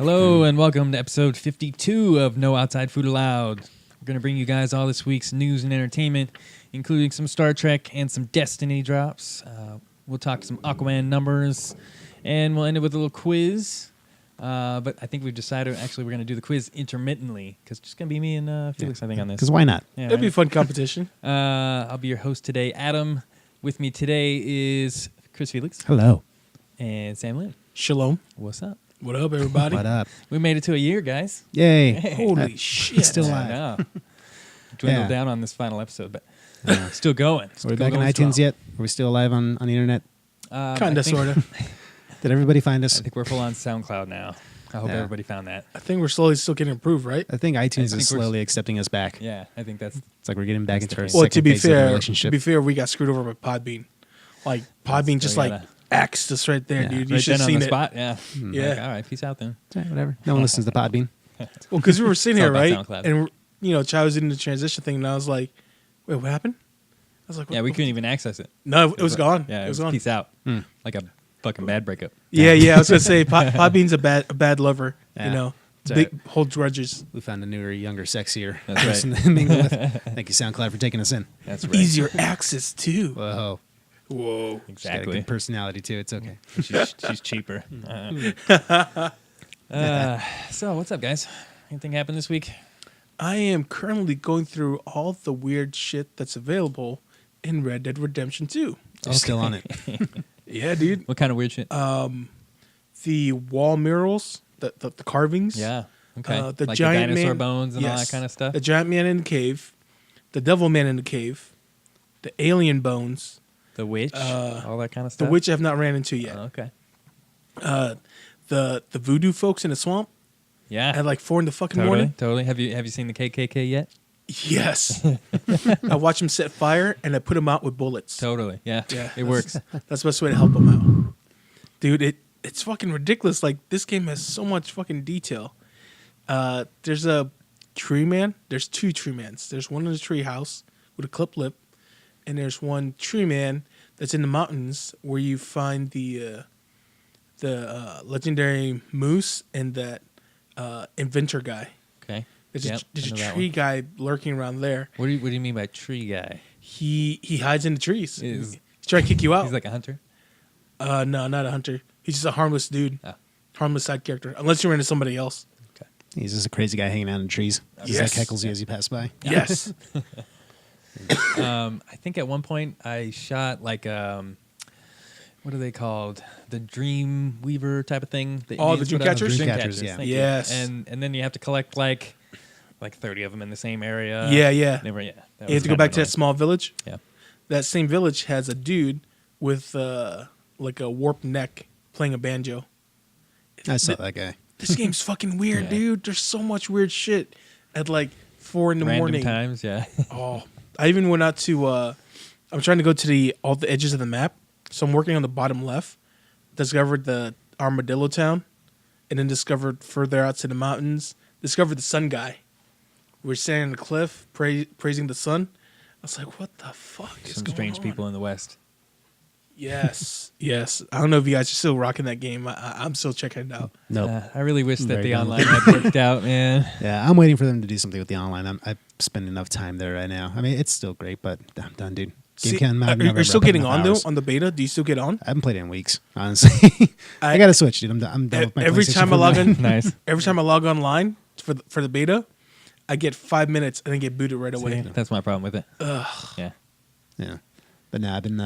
Hello and welcome to episode 52 of No Outside Food Allowed. We're going to bring you guys all this week's news and entertainment, including some Star Trek and some Destiny drops. We'll talk some Aquaman numbers, and we'll end it with a little quiz. But I think we've decided, actually, we're going to do the quiz intermittently, because it's just going to be me and Felix, I think, on this. Because why not? Yeah, It'd be a fun competition. I'll be your host today, Adam. With me today is Chris Felix. Hello. And Sam Lynn. Shalom. What's up? What up, everybody? What up? We made it to a year, guys. Yay. Holy shit. It's still I alive. know. Dwindled down on this final episode, but still going. Are we back on iTunes yet? Are we still alive on the internet? Kind of, sort of. Did everybody find us? I think we're full on SoundCloud now. I hope everybody found that. I think we're slowly still getting approved, right? I think iTunes I think is slowly accepting us back. Yeah, I think that's... It's like we're getting back into our Well, second phase of the to relationship. be fair, we got screwed over by Podbean. Like, Podbean just like axed us right there, Yeah. dude. You right should then have on seen the it. spot, yeah. Yeah. Like, all right, peace out then. Whatever. No one listens to Podbean. Well, because we were sitting It's here, all right? about SoundCloud. And, Chai was in the transition thing, and I was like, wait, what happened? I was like, Yeah, we couldn't even access it. No, it was gone. Yeah, it was gone. peace out. Like a fucking bad breakup. Yeah, I was going to say, Podbean's a bad lover, Yeah. It's Big holds grudges. We found a newer, younger, sexier That's right. person to mingle with. Thank you, SoundCloud, for taking us in. That's right. Easier access, too. Whoa. Whoa. She's got a Exactly. good personality, too. It's okay. She's cheaper. So, what's up, guys? Anything happened this week? I am currently going through all the weird shit that's available in Red Dead Redemption 2. They're still on it. Yeah, dude. What kind of weird shit? The wall murals, the carvings. Yeah. Okay. the like giant the dinosaur man, bones and all that yes. kind of stuff? The giant man in the cave, the devil man in the cave, the alien bones, The witch? All that kind of stuff? the witch I've not ran into yet. Oh, okay. The voodoo folks in the swamp Yeah. at like 4 in the fucking Totally. morning. Totally. Have you seen the KKK yet? Yes. I watch them set fire and I put them out with bullets. Totally. Yeah. Yeah, It works. That's the best way to help them out. Dude, it's fucking ridiculous. Like, this game has so much fucking detail. There's a tree man. There's 2 tree mans. There's one in the tree house with a clipped lip, and there's one tree man that's in the mountains where you find the legendary moose and that inventor guy. Okay. There's Yep, a I know that tree one. guy lurking around there. What do you mean by tree guy? He hides in the trees. Is- He's trying to kick you out. He's like a hunter? No, not a hunter. He's just a harmless dude. Oh. Harmless side character. Unless you ran into somebody else. Okay. He's just a crazy guy hanging out in trees. Yes. Just like heckles you as you pass by. Yes. I think at one point I shot like what are they called? The Dream Weaver type of thing. that Oh, Indians the put out? Dreamcatchers? Dreamcatchers, yeah. thank you. Yes. And then you have to collect like 30 of them in the same area. Yeah. Never, yeah. You have to go back to that small village. Yeah. That same village has a dude with like a warped neck playing a banjo. I saw that guy. This game's fucking weird, Yeah. dude. There's so much weird shit at like 4 in the Random morning. times, yeah. Oh, I even went out to. I'm trying to go to all the edges of the map, so I'm working on the bottom left. Discovered the Armadillo Town, and then discovered further out to the mountains. Discovered the Sun Guy. We're standing on the cliff, praising the sun. I was like, "What the fuck is Some going strange on?" people in the West. Yes, yes. I don't know if you guys are still rocking that game. I'm still checking it out. Nope. I really wish that Very the dumb. online had worked out, man. Yeah, I'm waiting for them to do something with the online. I spend enough time there right now. I mean, it's still great, but I'm done, dude. See, Game are you still getting on though on the beta? Do you still get on? I haven't played it in weeks, honestly. I got to switch, dude. I'm done with my Every PlayStation time I for log now. in, Nice. every time I log online for the beta, I get 5 minutes and then get booted right away. See, that's my problem with it. Yeah. Yeah, but no, I've been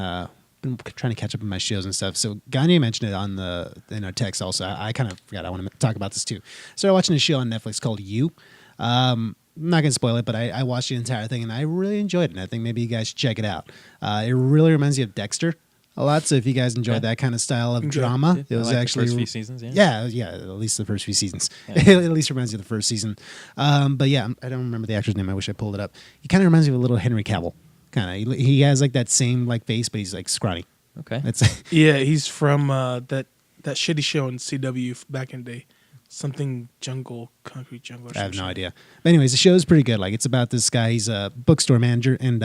trying to catch up on my shows and stuff. So Gagne mentioned it in our text. Also, I kind of forgot. I want to talk about this too. Started watching a show on Netflix called You. I'm not gonna spoil it, but I watched the entire thing and I really enjoyed it. And I think maybe you guys should check it out. It really reminds you of Dexter a lot. So if you guys enjoy that kind of style of drama, it I was like the actually first few seasons, yeah. yeah, at least the first few seasons. Yeah. At least reminds you of the first season. But yeah, I don't remember the actor's name. I wish I pulled it up. He kind of reminds me of a little Henry Cavill. Kind of, he has like that same like face, but he's like scrawny. Okay. That's Yeah, he's from that shitty show in CW back in the day. Something jungle, concrete jungle. Or I have no some shit. idea. But anyways, the show is pretty good. Like, it's about this guy. He's a bookstore manager, and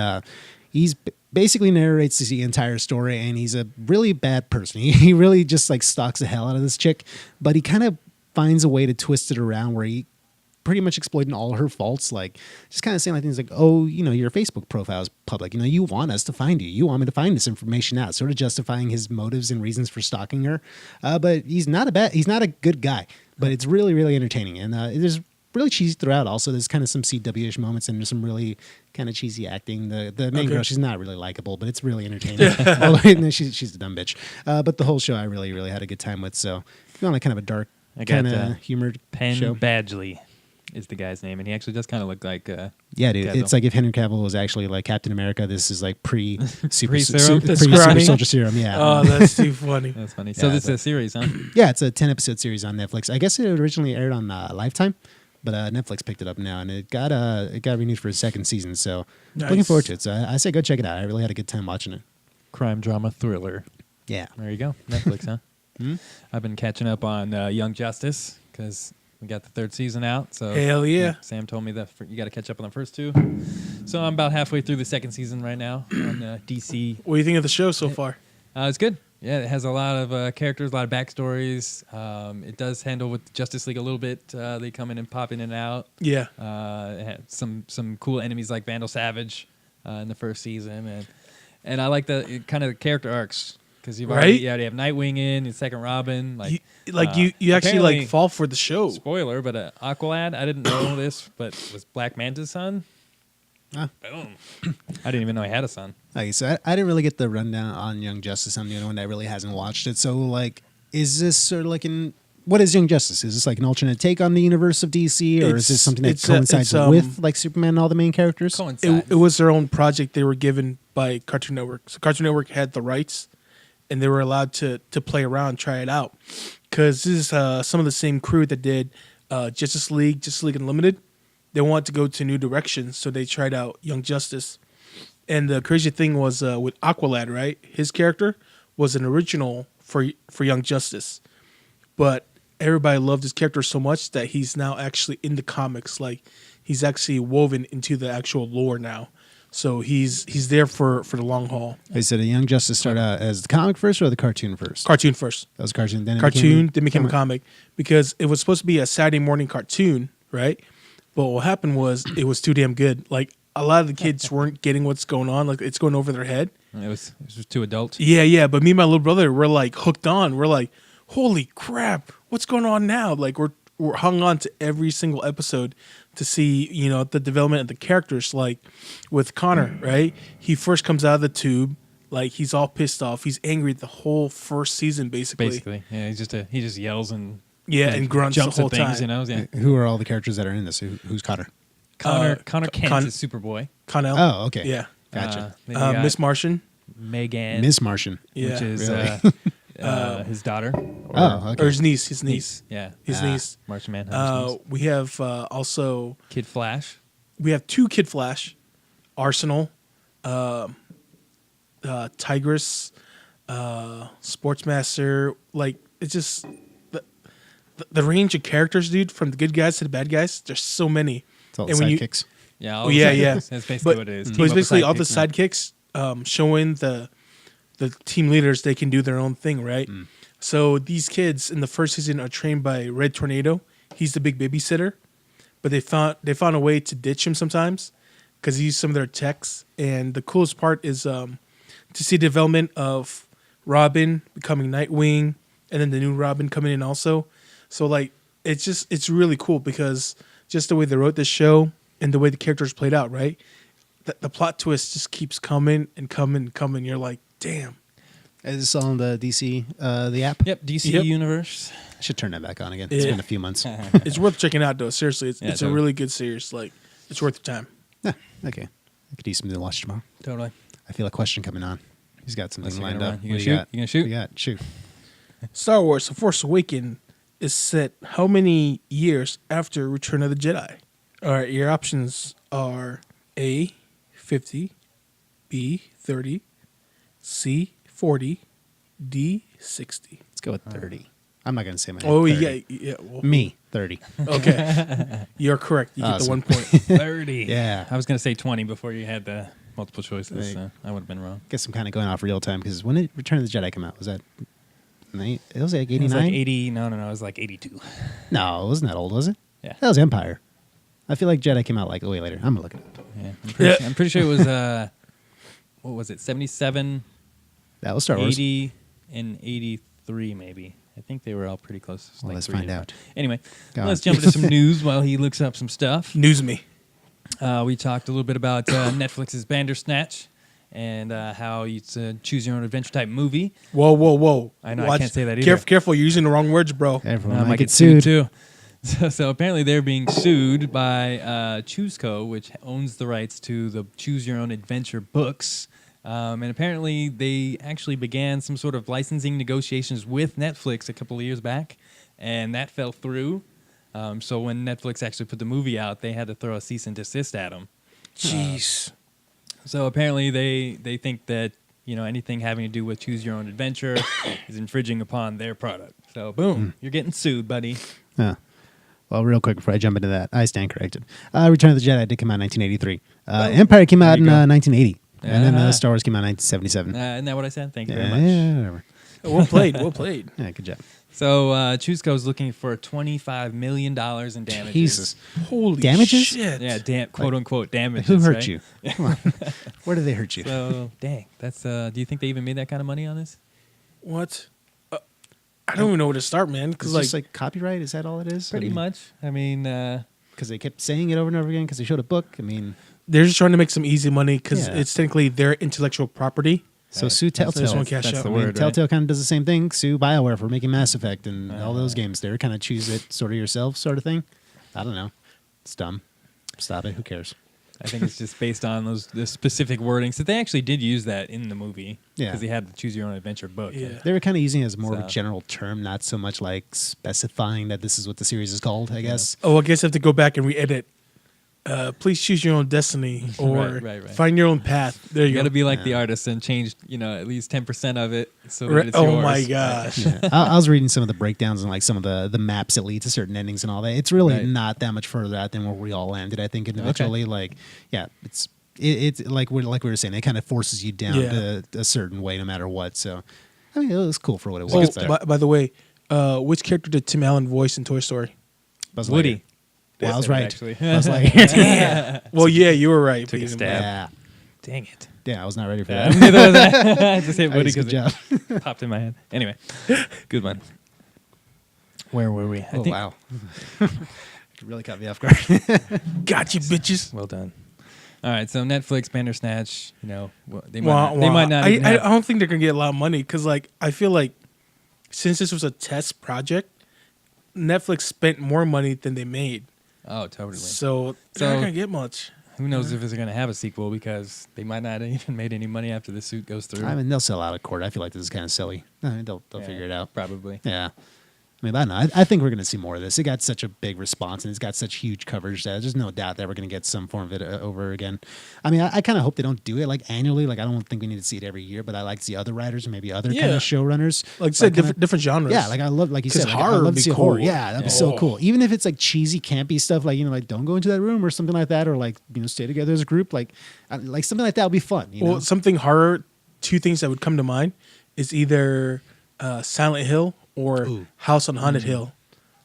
he's basically narrates the entire story. And he's a really bad person. He really just like stalks the hell out of this chick. But he kind of finds a way to twist it around where he pretty much exploiting all her faults, like just kind of saying like things like, oh, your Facebook profile is public. You want us to find you. You want me to find this information out, sort of justifying his motives and reasons for stalking her. But he's not a good guy, but it's really, really entertaining. And there's really cheesy throughout. Also, there's kind of some CW-ish moments and there's some really kind of cheesy acting. The main girl, she's not really likable, but it's really entertaining. Although, she's a dumb bitch. But the whole show I really, really had a good time with. So if you want like kind of a dark kind of humored Penn show. Badgley is the guy's name, and he actually does kind of look like yeah, dude. Cavill. It's like if Henry Cavill was actually like Captain America. This is like super Pre-serum? super soldier serum. Yeah. Oh, that's too funny. That's funny. So Yeah, this is a series, huh? Yeah, it's a 10-episode series on Netflix. I guess it originally aired on Lifetime, but Netflix picked it up now, and it got renewed for a second season. So looking forward to it. So I say go check it out. I really had a good time watching it. Crime drama thriller. Yeah. There you go. Netflix, huh? I've been catching up on Young Justice because we got the third season out. So Hell yeah. Sam told me that you got to catch up on the first two. So I'm about halfway through the second season right now on DC. What do you think of the show so far? It's good. Yeah, it has a lot of characters, a lot of backstories. It does handle with Justice League a little bit. They come in and pop in and out. Yeah. It had some cool enemies like Vandal Savage in the first season, and I like the kind of the character arcs. Because you already have Nightwing in second Robin. You actually like fall for the show. Spoiler, but Aquaman, I didn't know this, but was Black Manta's son. Ah. Boom. I didn't even know he had a son. Okay, so I didn't really get the rundown on Young Justice. I'm the only one that really hasn't watched it. So like, is this sort of like what is Young Justice? Is this like an alternate take on the universe of DC, or is this something that coincides with like Superman and all the main characters? It was their own project they were given by Cartoon Network. So Cartoon Network had the rights, and they were allowed to play around, try it out. Because this is some of the same crew that did Justice League Unlimited. They wanted to go to new directions, so they tried out Young Justice. And the crazy thing was with Aqualad, right? His character was an original for Young Justice. But everybody loved his character so much that he's now actually in the comics. Like, he's actually woven into the actual lore now. So he's there for the long haul. I said, a Young Justice start out as the comic first or the cartoon first? Cartoon first. That was cartoon. Then became a comic. Because it was supposed to be a Saturday morning cartoon, right? But what happened was it was too damn good. Like, a lot of the kids weren't getting what's going on. Like, it's going over their head. It was too adult. Yeah. But me and my little brother were like hooked on. We're like, holy crap, what's going on now? Like, we're hung on to every single episode to see, the development of the characters. Like with Connor, right? He first comes out of the tube, like he's all pissed off. He's angry the whole first season, basically. Yeah. He just yells and and grunts the jumps whole at things, time. Yeah. Who are all the characters that are in this? Who's Connor? Connor Kent is Superboy. Connell. Oh, okay. Yeah. Gotcha. Then you got Miss Martian. Megan, Miss Martian. Yeah. which is Really? his daughter. Okay. Or his niece. Yeah. His niece. Martian Manhunter's niece. We have also Kid Flash. we have two Kid Flash, Arsenal, Tigress, Sportsmaster. Like, it's just the range of characters, dude, from the good guys to the bad guys. There's so many. It's all the And when you- sidekicks. Yeah. That's basically what it is. But Team it's up basically all the sidekicks. sidekicks showing the team leaders they can do their own thing, right? So these kids in the first season are trained by Red Tornado. He's the big babysitter, but they found a way to ditch him sometimes because he used some of their techs. And the coolest part is to see development of Robin becoming Nightwing, and then the new Robin coming in also. So like it's really cool because just the way they wrote this show and the way the characters played out, right? The plot twist just keeps coming and coming and coming. You're like, damn. Is this all on the DC, the app? Yep. DC Universe. I should turn that back on again. It's Yeah. been a few months. It's worth checking out, though. Seriously, it's a totally. really good series. Like, it's worth your time. Okay. I could use something to watch tomorrow. Totally. I feel a question coming on. He's got something Unless you're lined gonna up. run. You What gonna do shoot? got? You gonna shoot? What do you got? Shoot. Star Wars: The Force Awakens is set how many years after Return of the Jedi? All right, your options are A, 50, B, 30, C, 40, D, 60. Let's go with 30. I'm not going to say my Oh, 30. yeah. Well, Me, 30. okay. You're correct. You get the Awesome. 1 point. 30. Yeah. I was gonna say 20 before you had the multiple choices. Right. So I would have been wrong. Guess I'm kind of going off real time because when did Return of the Jedi come out? Was that It was like It was like 89. 80. No, it was like 82. No, it wasn't that old, was it? Yeah. That was Empire. I feel like Jedi came out like way later. I'm gonna look it up. Yeah, I'm pretty sure it was what was it? 77, That was Star Wars. 80, and 83 maybe. I think they were all pretty close. Well, let's 3 find to out. 5. Anyway, Go on. let's jump into some news while he looks up some stuff. News me. We talked a little bit about Netflix's Bandersnatch and how it's a choose your own adventure type movie. Whoa. I know, I can't say that either. Careful, you're using the wrong words, bro. Everyone I might might get get sued sued. too. So apparently they're being sued by ChooseCo, which owns the rights to the Choose Your Own Adventure books. And apparently they actually began some sort of licensing negotiations with Netflix a couple of years back, and that fell through. So when Netflix actually put the movie out, they had to throw a cease and desist at them. Jeez. So apparently they think that anything having to do with Choose Your Own Adventure is infringing upon their product. So boom, you're getting sued, buddy. Huh. Well, real quick before I jump into that, I stand corrected. Return of the Jedi did come out in 1983. Empire came out in you go. 1980. And then Uh-huh. Star Wars came out in 1977. Isn't that what I said? Thank you very Yeah, much. whatever. Well played. Well played. Yeah, good job. So ChooseCo is looking for $25 million in damages. Jesus. Holy Damages? shit. Yeah, quote unquote damages. Who hurt right? you? Come on. Where did they hurt you? So dang, that's. Do you think they even made that kind of money on this? What? I don't even know where to start, man. It's Because just like copyright? Is that all it is? Pretty much. I mean, Because they kept saying it over and over again because they showed a book. I mean, they're just trying to make some easy money because Yeah. it's technically their intellectual property. so Right. sue That's Telltale. one cash that's out. the I mean, word, right? Telltale kind of does the same thing. Sue BioWare for making Mass Effect and all those games. They're kind of choose it sort of yourself sort of thing. I don't know. It's dumb. Stop it. Who cares? I think it's just based on the specific wordings that they actually did use that in the movie. Yeah. Because they had the Choose Your Own Adventure book. Yeah. They were kind of using it as more of a So- general term, not so much like specifying that this is what the series is called, I guess. Oh, I guess I have to go back and re-edit. Please choose your own destiny or Right. find your own path. There you You got to go. be like Yeah. the artist and change, at least 10% of it so that Right. it's Oh yours. my gosh. Yeah. I was reading some of the breakdowns and like some of the maps that lead to certain endings and all that. It's really Right. not that much further out than where we all landed. I think individually, like, yeah, it's like we were saying, it kind of forces you down Yeah. to a certain way no matter what. So, I mean, it was cool for what it Oh, was. but by the way, which character did Tim Allen voice in Toy Story? Buzz Woody. Lightyear. Well, I was right. Actually. Buzz Lightyear. Well, yeah, you were right. Took a but- stab. Yeah. Dang it. Yeah, I was not ready for Yeah, that. neither was I. I just hit Woody Nice, good because job. it popped in my head. Anyway, good one. Where were we? Oh, wow. Really caught me off guard. Got you, bitches. Well done. All right, so Netflix Bandersnatch. They might Wah, not, they wah. might not. I, even I have, don't think they're gonna get a lot of money because, like, I feel like since this was a test project, Netflix spent more money than they made. oh, totally. So they're So- not gonna get much. Who knows if it's going to have a sequel because they might not have even made any money after the suit goes through. I mean, they'll sell out of court. I feel like this is kind of silly. I mean, they'll Yeah, figure it out. Probably. Yeah. I mean, I don't know. I think we're going to see more of this. It got such a big response, and it's got such huge coverage that there's no doubt that we're going to get some form of it over again. I mean, I kind of hope they don't do it like annually. Like, I don't think we need to see it every year, but I like to see other writers and maybe other kind Yeah. of showrunners. Like you said, kinda- different genres. Yeah, like I love, like you 'Cause said, like, horror I would love be to see cool. horror. Yeah, that'd be so Oh. cool. Even if it's like cheesy, campy stuff, like like don't go into that room or something like that, or like stay together as a group. Like something like that would be fun. You know? Well, something horror. Two things that would come to mind is either Silent Hill or Ooh. House on Haunted Hill,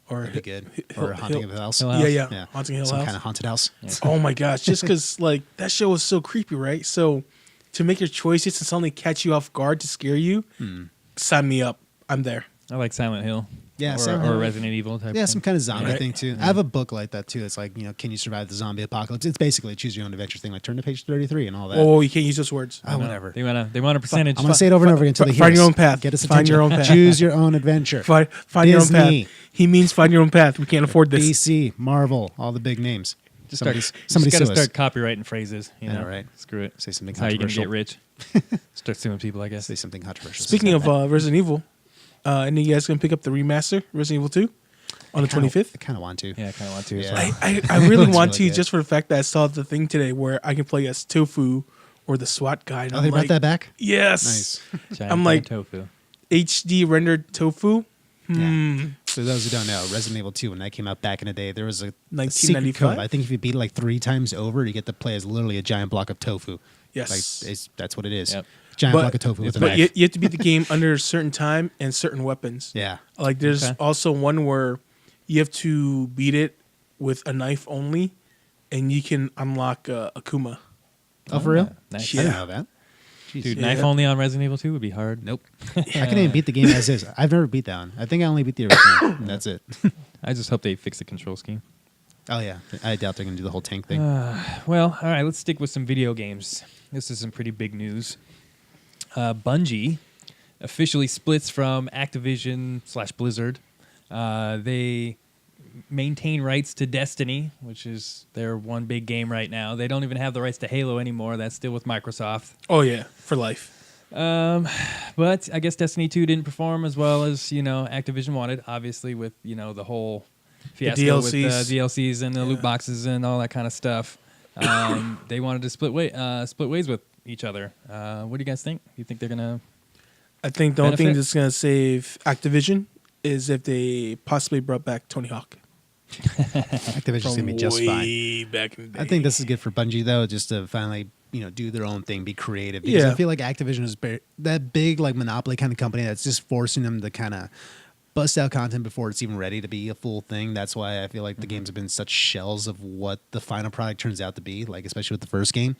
or That'd be good. Hill- Or Haunting Hill- of the House. Hill Yeah, House? yeah, Yeah. Haunting Hill Some House. kind of haunted house. Oh my gosh! Just because like that show was so creepy, right? So to make your choices and suddenly catch you off guard to scare you, sign me up. I'm there. I like Silent Hill. Yeah, or, Silent or Hill. Resident Evil type. Yeah, thing. some kind of zombie Right. thing too. I have a book like that too. It's like, can you survive the zombie apocalypse? It's basically a choose your own adventure thing. Like turn to page 33 and all that. Oh, you can't use those words. Oh, whatever. They want a percentage. I'm gonna say it over and over again until they hear Find your us. own path. Get us Find your attention. own path. Choose your own adventure. Find your own Disney. path. He means find your own path. We can't afford this. DC, Marvel, all the big names. Just Somebody got to sue us. start copywriting phrases. You I know, know, right? Screw it. Say something That's how you gonna controversial. get rich. Start suing people, I guess. Say something controversial. Speaking of Resident Evil, any of you guys gonna pick up the remaster Resident Evil 2 on the 25th? I kind of want to. Yeah, I kind of want to. Yeah. As well. I really Looks want really to good. just for the fact that I saw the thing today where I can play as Tofu or the SWAT guy. And Oh, I'm they like, brought that back? Yes. Nice. Giant I'm like- tofu. HD rendered tofu. Yeah. For those who don't know, Resident Evil 2, when that came out back in the day, there was a secret 1995? code. I think if you beat it like 3 times over, you get to play as literally a giant block of tofu. Yes. Like that's what it is. Yep. giant block of tofu with a But knife. you have to beat the game under a certain time and certain weapons. Yeah. Like there's Okay. also one where you have to beat it with a knife only, and you can unlock Akuma. Oh, for real? Nice. I didn't know that. Jeez. Dude, Yeah. knife only on Resident Evil 2 would be hard. Nope. I couldn't even beat the game as is. I've never beat that one. I think I only beat the original, and that's it. I just hope they fix the control scheme. Oh, yeah. I doubt they're going to do the whole tank thing. Well, all right, let's stick with some video games. This is some pretty big news. Bungie officially splits from Activision/Blizzard. They maintain rights to Destiny, which is their one big game right now. They don't even have the rights to Halo anymore. That's still with Microsoft. Oh yeah, for life. But I guess Destiny 2 didn't perform as well as, Activision wanted, obviously with, the whole fiasco with DLCs and the loot boxes and all that kind of stuff. They wanted to split ways with each other. What do you guys think? You think they're going to... I think the only thing benefit? that's gonna save Activision is if they possibly brought back Tony Hawk. Activision's going to be just fine. Way back in the day. I think this is good for Bungie, though, just to finally, do their own thing, be creative. Because Yeah. I feel like Activision is that big, like, monopoly kind of company that's just forcing them to kind of bust out content before it's even ready to be a full thing. That's why I feel like the games have been such shells of what the final product turns out to be, like, especially with the first game.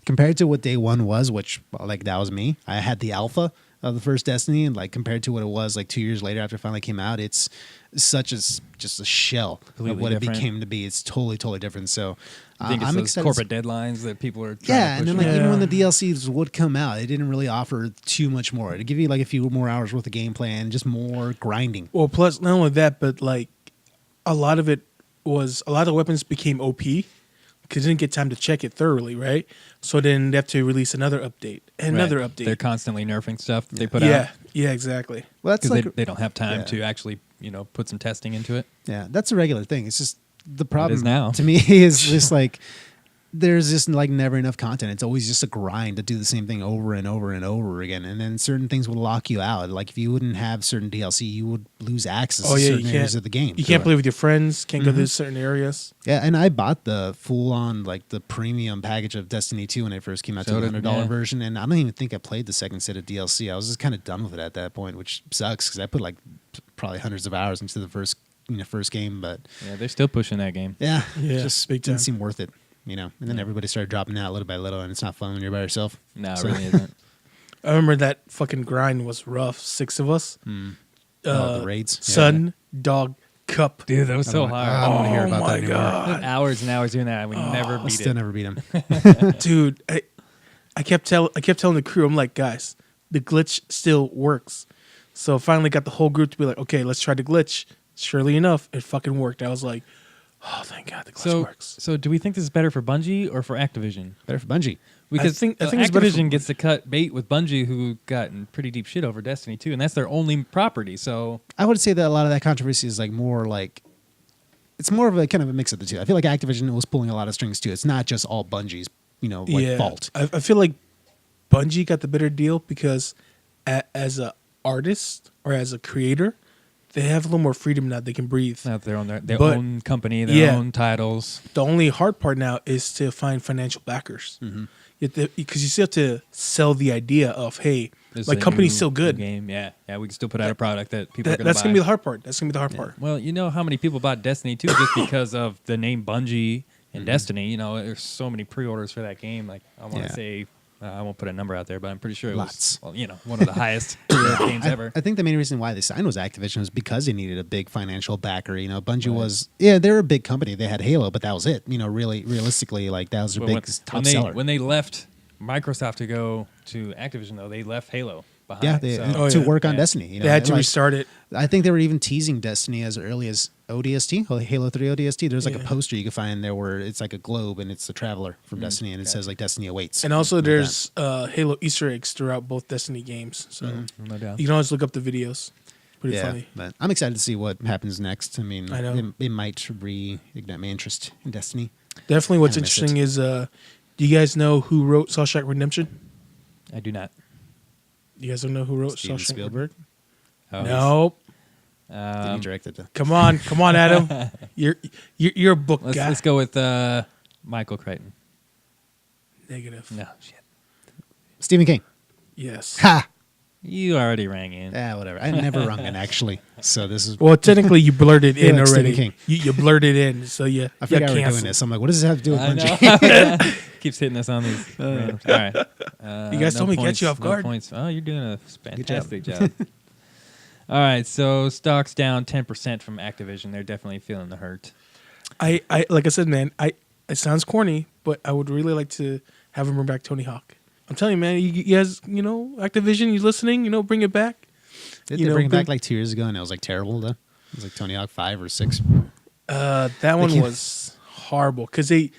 Compared to what day one was, which, like, that was me. I had the alpha of the first Destiny, and, like, compared to what it was, like, 2 years later after it finally came out, it's such as just a shell Completely of what different. it became to be. It's totally different. So I think it's I'm those excited. corporate deadlines that people are trying Yeah, to and push then like through. even when the DLCs would come out, it didn't really offer too much more. It'd give you like a few more hours worth of gameplay and just more grinding. Well, plus not only that, but like a lot of weapons became OP because they didn't get time to check it thoroughly, right? So then they have to release another update and another Right. update. They're constantly nerfing stuff that they put yeah, out yeah, exactly. Well, that's because like they don't have time yeah. to actually, put some testing into it. yeah, that's a regular thing. It's just the problem is now. to me is just like there's just like never enough content. It's always just a grind to do the same thing over and over and over again. And then certain things would lock you out. Like if you wouldn't have certain DLC, you would lose access to certain areas of the game. You can't play with your friends. Can't Mm-hmm. go to certain areas. Yeah, and I bought the full-on, like, the premium package of Destiny 2 when it first came out, So to the did- $100 yeah. version, and I don't even think I played the second set of DLC. I was just kind of done with it at that point, which sucks, because I put, like, probably hundreds of hours into the first game, but, Yeah, they're still pushing that game. yeah, Yeah, it just big didn't time. seem worth it, And then everybody started dropping out little by little, and it's not fun when you're by yourself. No, it So- really isn't. I remember that fucking grind was rough. 6 of us. Oh, the raids. Yeah. Sun, dog, cup. Dude, that was so I hard. don't want to hear Oh about my that anymore. God. I spent hours and hours doing that. I would never I beat still it. never beat him. Dude, I kept telling the crew, I'm like, guys, the glitch still works. So finally got the whole group to be like, okay, let's try the glitch. Surely enough, it fucking worked. I was like, oh, thank God the glitch works. So do we think this is better for Bungie or for Activision? Better for Bungie. Because I think it's better Activision for- gets to cut bait with Bungie, who got in pretty deep shit over Destiny 2, and that's their only property. So I would say that a lot of that controversy is like more like it's more of a kind of a mix of the two. I feel like Activision was pulling a lot of strings too. It's not just all Bungie's, fault. I feel like Bungie got the better deal because as a artist or as a creator, they have a little more freedom now. They can breathe. not their But- own company, their yeah. own titles. The only hard part now is to find financial backers. Mm-hmm. Because you still have to sell the idea of, hey, There's like a company's new still good. Game, yeah, we can still put out a product that people are going to buy. That's gonna be the hard part. That's gonna be the hard part. Well, you know how many people bought Destiny 2 just because of the name Bungie Mm-hmm. and Destiny. There's so many pre-orders for that game. Like I want to Yeah. say, I won't put a number out there, but I'm pretty sure it Lots. was one of the highest pre-order games ever. I think the main reason why they signed was Activision was because they needed a big financial backer. Bungie was they're a big company. They had Halo, but that was it. Really, realistically, like that was their But big top seller. when they left Microsoft to go to Activision, though, they left Halo behind. yeah, to yeah. work on Yeah. Destiny. They had to like, restart it. I think they were even teasing Destiny as early as ODST, Halo 3 ODST. There's like a Yeah. poster you can find there where it's like a globe and it's the Traveler from Destiny, and it says like Destiny awaits. And also, like there's Halo Easter eggs throughout both Destiny games. So no doubt. you can always look up the videos. Pretty yeah, funny. but I'm excited to see what happens next. I mean, I know. it might reignite my interest in Destiny. Definitely what's Kinda miss interesting is do you guys know who wrote Shawshank Redemption? I do not. You guys don't know who wrote Steven Shawshank Spielberg. Oh, Nope. Did he direct it? Come on, Adam. You're a book guy. Let's go with Michael Crichton. Negative. No shit. Stephen King. Yes. Ha! You already rang in. Yeah, whatever. I never rung it actually. So this is. Well, technically, you blurted You're in like Stephen already. King. You blurted in, so yeah. I forgot we were doing canceled. this. I'm like, what does this have to do with I Bungie? know. Keeps hitting us on these. All right. You guys told me to points, catch you off guard. No points. Oh, you're doing a fantastic job. All right, so stocks down 10% from Activision. They're definitely feeling the hurt. I like I said, man. It sounds corny, but I would really like to have him bring back Tony Hawk. I'm telling you, man. You guys, Activision, you listening? Bring it back. Did they bring it back like 2 years ago and it was like terrible though? It was like Tony Hawk 5 or 6. That one was horrible because they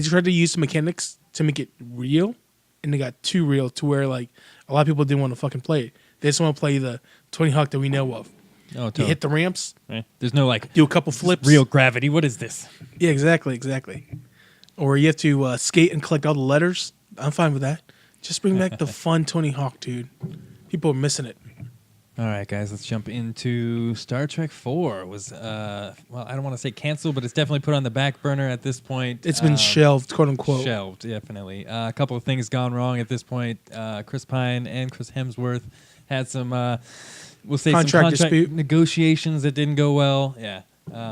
tried to use some mechanics to make it real, and they got too real to where like a lot of people didn't want to fucking play it. They just want to play the Tony Hawk that we know of. Oh, You totally. hit the ramps, Right. There's no like do a couple flips. real gravity. What is this? Yeah, exactly. Or you have to skate and collect all the letters. I'm fine with that. Just bring back the fun Tony Hawk, dude. People are missing it. All right, guys, let's jump into Star Trek 4. It was, I don't want to say canceled, but it's definitely put on the back burner at this point. It's been shelved, quote unquote. Shelved, definitely. A couple of things gone wrong at this point. Chris Pine and Chris Hemsworth had some, we'll say Contract some contract dispute. negotiations that didn't go well. Yeah.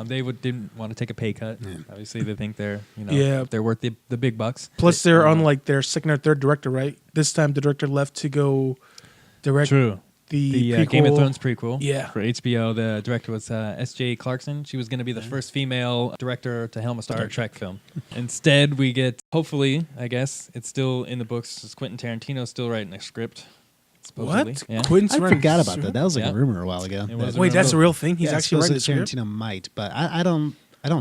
They didn't want to take a pay cut. Obviously, they think they're, they're worth the big bucks. Plus, they're on like their second or third director, right? This time, the director left to go direct True. The prequel. Game of Thrones prequel. Yeah. For HBO, the director was S.J. Clarkson. She was going to be the first female director to helm a Star Trek film. Instead, we get, hopefully, I guess, it's still in the books. Quentin Tarantino's still writing a script. Supposedly. What? Yeah. Quentin's I writing forgot a about that. script? That was like Yeah. a rumor a while ago. It was a Wait, rumor. that's a real thing. He's Yeah, actually writing the supposedly script. Tarantino might, but I don't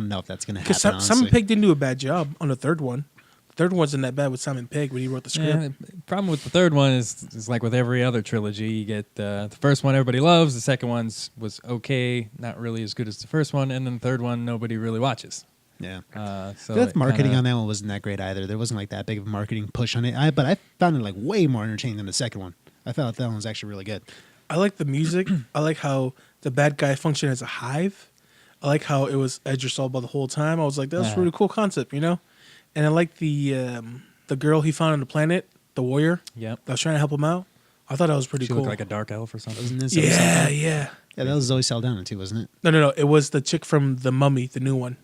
know if that's going to happen. Because Simon honestly. Pegg didn't do a bad job on the third one. The third one wasn't that bad with Simon Pegg when he wrote the script. Yeah, the problem with the third one is like with every other trilogy. You get the first one everybody loves, the second one was okay, not really as good as the first one, and then the third one nobody really watches. Yeah. So The marketing kinda, on that one wasn't that great either. There wasn't like that big of a marketing push on it. But I found it like way more entertaining than the second one. I felt that one was actually really good. I like the music. I like how the bad guy functioned as a hive. I like how it was Edgar Salba the whole time. I was like, that's a really cool concept, And I like the girl he found on the planet, the warrior. Yep. That was trying to help him out. I thought that was pretty She cool. looked like a dark elf or something. Wasn't it Zoe yeah, Saldana? yeah. Yeah, that was Zoe Saldana too, wasn't it? No. It was the chick from The Mummy, the new one.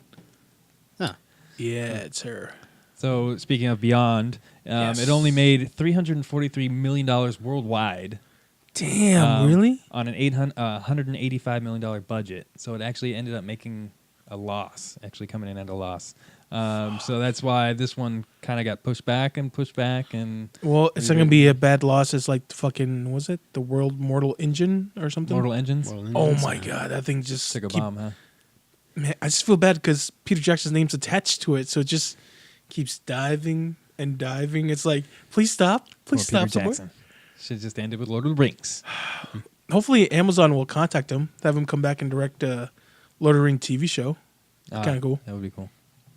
Huh. Yeah, it's her. So speaking of Beyond, Yes. it only made $343 million worldwide. Damn, really? On an $185 million budget. So it actually ended up making a loss, actually coming in at a loss. So that's why this one kind of got pushed back. And Well, it's not going to be a bad loss. It's like fucking, was it? The World Mortal Engine or something? Mortal Engines. Oh my God, that thing just Took a keep- bomb, huh? Man, I just feel bad because Peter Jackson's name's attached to it, so it just keeps diving and diving. It's like, please stop. Please Poor stop Peter somewhere. Jackson. Should just ended with Lord of the Rings. Hopefully Amazon will contact him, have him come back and direct a Lord of the Rings TV show. Kind of cool. That would be cool.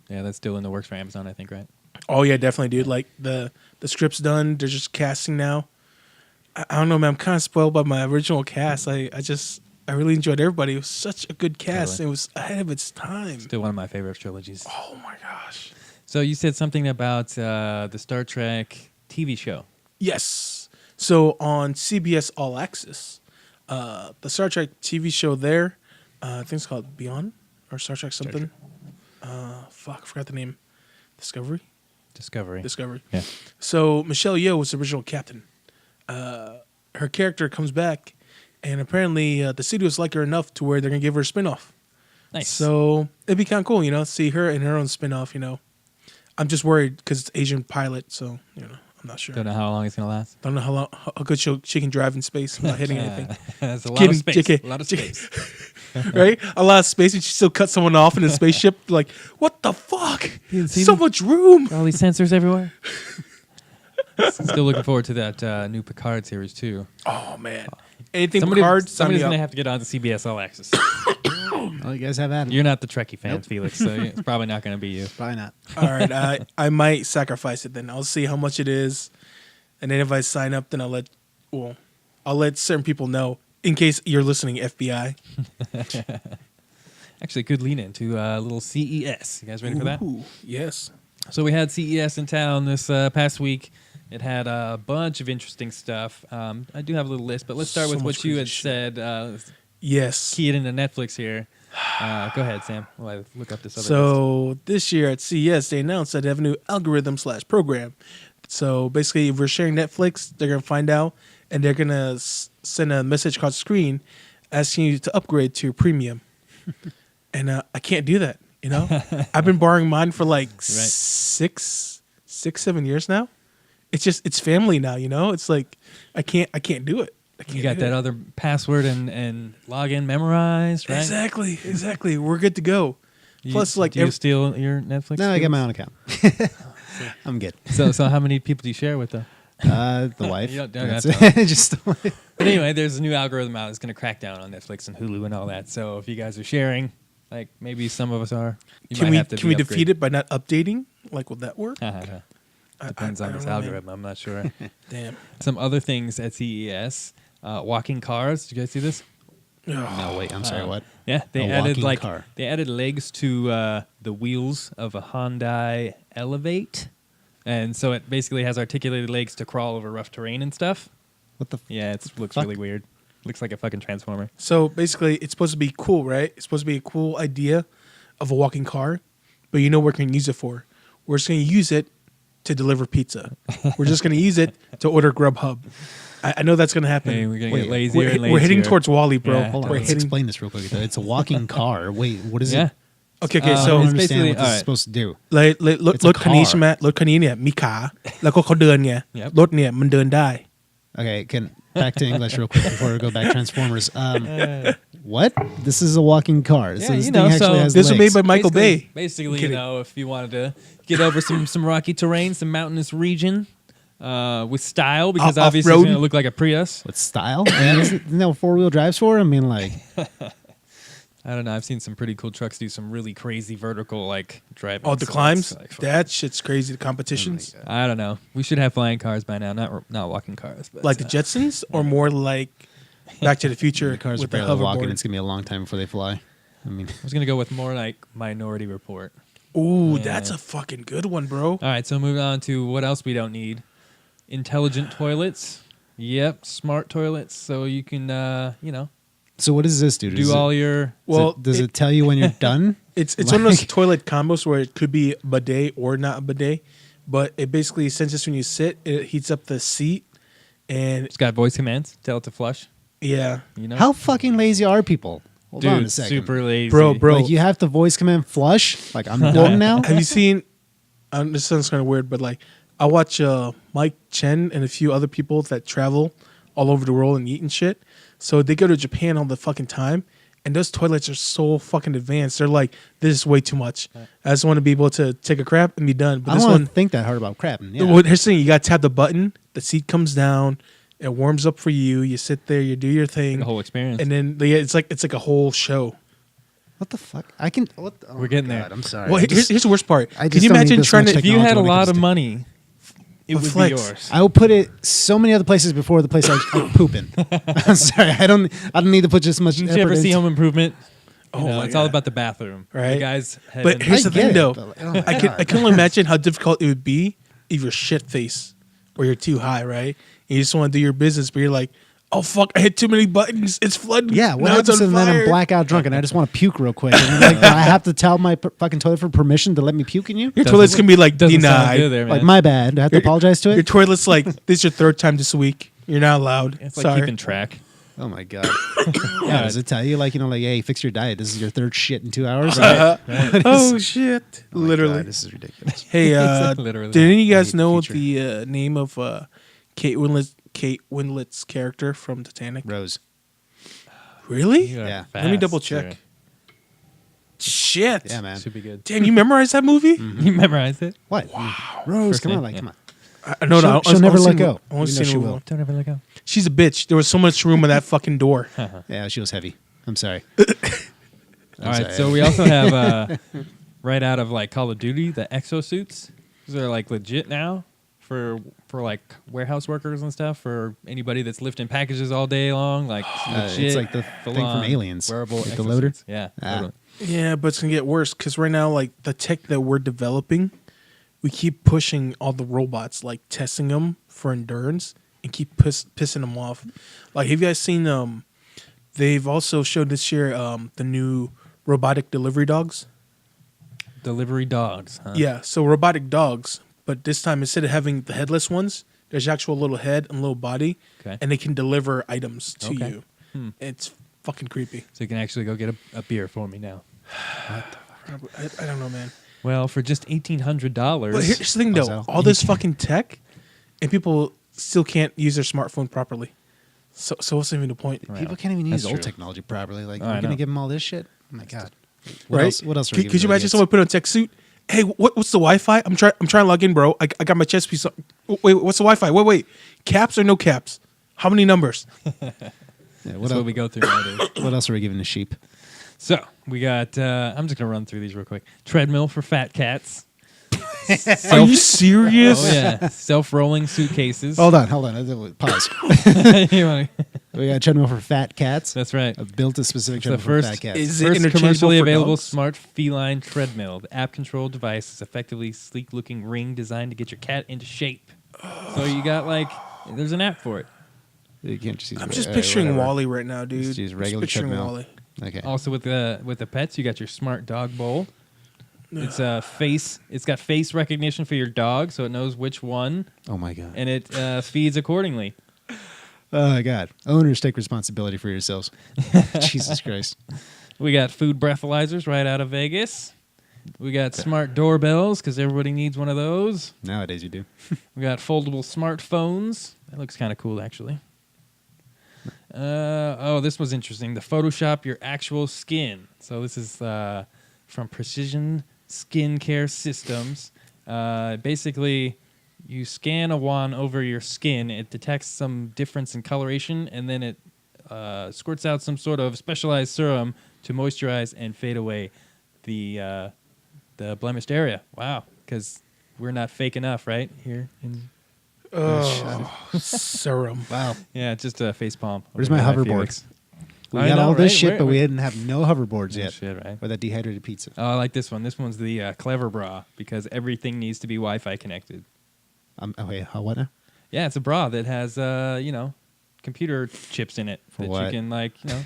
Yeah, that's still in the works for Amazon, I think, right? Oh yeah, definitely, dude. Like the script's done. They're just casting now. I don't know, man. I'm kind of spoiled by my original cast. I really enjoyed everybody. It was such a good cast. Totally. It was ahead of its time. Still one of my favorite trilogies. Oh my gosh. So you said something about the Star Trek TV show. Yes. So on CBS All Access, the Star Trek TV show there, I think it's called Beyond or Star Trek something. I forgot the name. Discovery. Discovery. Yeah. So Michelle Yeoh was the original captain. Her character comes back, and apparently the studios like her enough to where they're gonna give her a spinoff. Nice. So it'd be kind of cool, see her in her own spinoff. I'm just worried because it's Asian pilot, so I'm not sure. Don't know how long it's gonna last. Don't know how good she can drive in space without hitting anything. That's a lot Kidding, of space. JK. A lot of space. Right? A lot of space, and she still cut someone off in a spaceship. Like, what the fuck? You didn't see So me? much room. All these sensors everywhere. Still looking forward to that new Picard series too. Oh man, anything Picard? Sign Somebody's me gonna up. have to get on to CBS All Access. Oh, you guys have at it. You're not the Trekkie fan, Nope. Felix, so it's probably not gonna be you. Probably not. All right, I might sacrifice it then. I'll see how much it is, and then if I sign up, then I'll let certain people know in case you're listening, FBI. Actually, good lean into a little CES. You guys ready for that? Ooh, yes. So we had CES in town this past week. It had a bunch of interesting stuff. I do have a little list, but let's start So with much what you crazy had shit. said. Yes. Key it into Netflix here. Go ahead, Sam. While I look up this other list. So this year at CES, they announced that they have a new algorithm/program. So basically, if we're sharing Netflix, they're gonna find out, and they're gonna send a message across the screen asking you to upgrade to premium. And I can't do that. You know, I've been borrowing mine for like 7 years now. It's family now. You know, it's like I can't do it. I can't You got do that it. other password and login memorized, right? Exactly. We're good to go. Plus, like do you steal your Netflix? No, I skills? got my own account. I'm good. So how many people do you share with though? The wife. You don't That's have it. Just But anyway, there's a new algorithm out that's going to crack down on Netflix and Hulu and all that. So if you guys are sharing, like maybe some of us are, Can we defeat it by not updating? Like, will that work? Depends on I this don't know, man. algorithm. I'm not sure. Damn. Some other things at CES. Walking cars. Did you guys see this? no, wait. I'm sorry. What? Yeah, they A added walking car. they added legs to the wheels of a Hyundai Elevate, and so it basically has articulated legs to crawl over rough terrain and stuff. What the? Yeah, it looks Fuck. really weird. Looks like a fucking transformer. So basically, it's supposed to be cool, right? It's supposed to be a cool idea of a walking car, but you know what we're going to use it for? We're just going to use it to deliver pizza. We're just going to use it to order Grubhub. I know that's going to happen. Hey, we're gonna Wait, get lazier and lazier. We're heading towards Wally, bro. Yeah. Hold on. We're Let's heading. explain this real quick. It's a walking car. Wait, what is Yeah. it? Okay. I So don't it's understand basically- what this alright. is supposed to do. รถ It's a คันนี้ car. ใช่ไหมรถคันนี้เนี่ยมีขาแล้วก็เขาเดินไง Yep. รถเนี่ยมันเดินได้ Okay, back to English real quick before we go back Transformers. What? This is a walking car. So Yeah, this you thing know, actually so has This was legs. made by Michael Bay. Basically, you Kidding. know, if you wanted to get over some rocky terrain, some mountainous region with style, because Off- obviously it's off-road? going to look like a Prius. With style? Isn't that what four-wheel drives for? I mean, like, I don't know. I've seen some pretty cool trucks do some really crazy vertical like driving. Oh, the so climbs? it's like, That shit's crazy. The competitions. Oh I don't know. We should have flying cars by now, not walking cars. But, Like the Jetsons, or more like Back to the Future the cars are with the barely walking. hoverboard. It's going to be a long time before they fly. I mean, I was going to go with more like Minority Report. Ooh, Yeah. that's a fucking good one, bro. All right, so moving on to what else we don't need. Intelligent toilets. Yep, smart toilets. So you can, so what does this do? do all your... Well, does it tell you when you're done? It's one of those Like- toilet combos where it could be a bidet or not a bidet, but it basically senses when you sit, it heats up the seat, and It's got voice commands. Tell it to flush. yeah, You know? How fucking lazy are people? Hold on a Dude, second. super lazy. Bro. Like, you have to voice command flush? Like, I'm done now? Have you seen? This sounds kind of weird, but like I watch Mike Chen and a few other people that travel all over the world and eat and shit. So they go to Japan all the fucking time, and those toilets are so fucking advanced. They're like, this is way too much. I just want to be able to take a crap and be done. But I this don't want one, to think that hard about crapping. Yeah. well, here's the thing: you got to tap the button. The seat comes down. It warms up for you. You sit there. You do your thing, The whole experience. and then it's like a whole show. What the fuck? I can. What the, oh We're my getting God, there. I'm sorry. Well, I just- here's the worst part. I Can just you don't need imagine this trying much to? if you had a technology when it lot comes of to- money, it With would flex. be yours. I will put it so many other places before the place I poop in. I'm sorry. I don't need to put just much. Did you ever effort see into- Home Improvement? Oh know, my it's all God. about the bathroom. Right. The guys had But an- here's I the get thing, it, though. but like, oh my I can only imagine how difficult it would be if you're shit face or you're too high, right? And you just want to do your business, but you're like, oh fuck, I hit too many buttons. It's flooding. Yeah, what now it's happens on if then I'm fire. blackout drunk and I just want to puke real quick? And like, do I have to tell my fucking toilet for permission to let me puke in you? Your Doesn't- toilet's gonna be like doesn't sound denied. good there, man. Like, my bad. Do I have to apologize to Your it? toilet's like, this is your third time this week. You're not allowed. It's like Sorry. keeping track. Oh my God. Yeah, does it tell you, like, hey, fix your diet. This is your third shit in 2 hours? Oh shit! Oh my Literally. God, this is ridiculous. Hey, Literally. did any of you guys I hate the know future. the name of Kate Winslet's character from Titanic? Rose. Really? You are Yeah. Let me fast, double check. sir. Shit. Yeah, man. Should be good. Damn, you memorized that movie? You memorized it? What? Rose, First come on, name, like, yeah. come on. No, She'll never let go. I want to You know see she the will. movie. Don't ever let go. She's a bitch. There was so much room in that fucking door. Yeah, she was heavy. I'm sorry. All right, so we also have right out of like Call of Duty the exosuits. These are like legit now for like warehouse workers and stuff. For anybody that's lifting packages all day long, like legit. it's like the thing from full-on Aliens, wearable like the loader? exosuits. Yeah, Ah. totally. Yeah, but it's gonna get worse because right now, like the tech that we're developing we keep pushing all the robots, like testing them for endurance, and keep pissing them off. Like, have you guys seen? They've also showed this year the new robotic delivery dogs. Delivery dogs, huh? Yeah, so robotic dogs, but this time instead of having the headless ones, there's actual little head and little body, Okay. and they can deliver items to Okay. you. It's fucking creepy. So you can actually go get a beer for me now. I don't know, man. Well, for just $1,800. But here's the thing, though. so? All this fucking tech, and people still can't use their smartphone properly. So what's even the point? Right. People can't even That's use old true. technology properly. Like, I we're know. gonna give them all this shit. Oh my god. Right? What else are we Could giving you imagine idiots? someone put on a tech suit? Hey, what's the Wi-Fi? I'm trying to log in, bro. I got my chest piece. Wait, what's the Wi-Fi? Wait. Caps or no caps? How many numbers? Yeah, That's what, what we go through nowadays. what else are we giving to sheep? So we got. I'm just gonna run through these real quick. Treadmill for fat cats. Are you serious? Oh yeah, self-rolling suitcases. Hold on. Pause. You wanna- We got a treadmill for fat cats. That's right. I've built a specific It's the treadmill for first- fat cats. Is it First interchangeable commercially for available dogs? smart feline treadmill. The app-controlled device is effectively sleek-looking ring designed to get your cat into shape. So you got there's an app for it. You can't just use I'm it, just or picturing whatever. Wally right now, dude. Just use regular picturing treadmill. Wally. Okay. Also with the pets, you got your smart dog bowl. It's It's got face recognition for your dog, so it knows which one, Oh my god. and it feeds accordingly. Oh my god. Owners, take responsibility for yourselves. Jesus Christ. We got food breathalyzers right out of Vegas. We got smart doorbells because everybody needs one of those. Nowadays you do. We got foldable smartphones. That looks kind of cool, actually. This was interesting. The Photoshop your actual skin. So this is from Precision Skincare Systems. Basically, you scan a wand over your skin. It detects some difference in coloration, and then it squirts out some sort of specialized serum to moisturize and fade away the blemished area. Wow, because we're not fake enough, right? Here in Serum. Wow. yeah, just a face palm. Where's my Over there, hoverboard? Felix. We I got know, all this right? shit, Where- but we where- didn't have no hoverboards Oh, yet. shit, right? Or that dehydrated pizza. Oh, I like this one. This one's the Clever Bra because everything needs to be Wi-Fi connected. Wait, what now? Yeah, it's a bra that has computer chips in it For that what? you can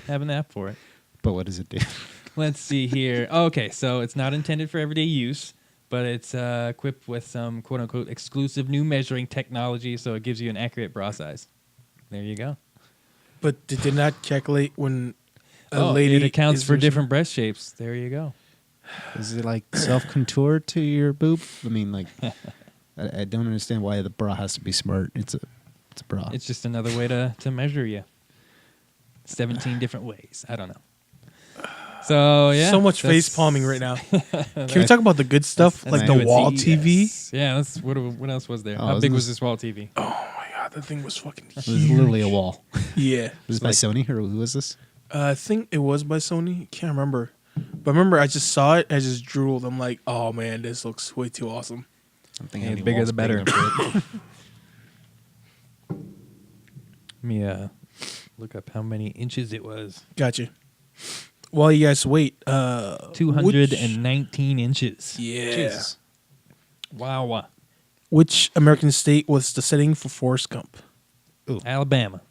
have an app for it. But what does it do? Let's see here. Okay, so it's not intended for everyday use, but it's equipped with some quote-unquote exclusive new measuring technology, so it gives you an accurate bra size. There you go. But did they not calculate when a Oh, lady it accounts is for reaching- different breast shapes. There you go. Is it like self-contour to your boob? I mean, like, I don't understand why the bra has to be smart. It's a bra. It's just another way to measure you. 17 different ways. I don't know. So, yeah. So much that's- face palming right now. Can we talk about the good stuff, that's like new the at wall CES. TV? Yeah, that's what else was there? Oh, How isn't big this- was this wall TV? Oh my god, that thing was fucking It was huge. literally a wall. Yeah, Was it by Sony or who was this? I think it was by Sony. Can't remember, but remember I just saw it. I just drooled. I'm like, oh man, this looks way too awesome. I don't think Yeah, any the bigger walls the big better. enough for it. Let me look up how many inches it was. Gotcha. While you guys wait, 219 inches. Yeah. Jesus. Wow. Which American state was the setting for Forrest Gump? Alabama.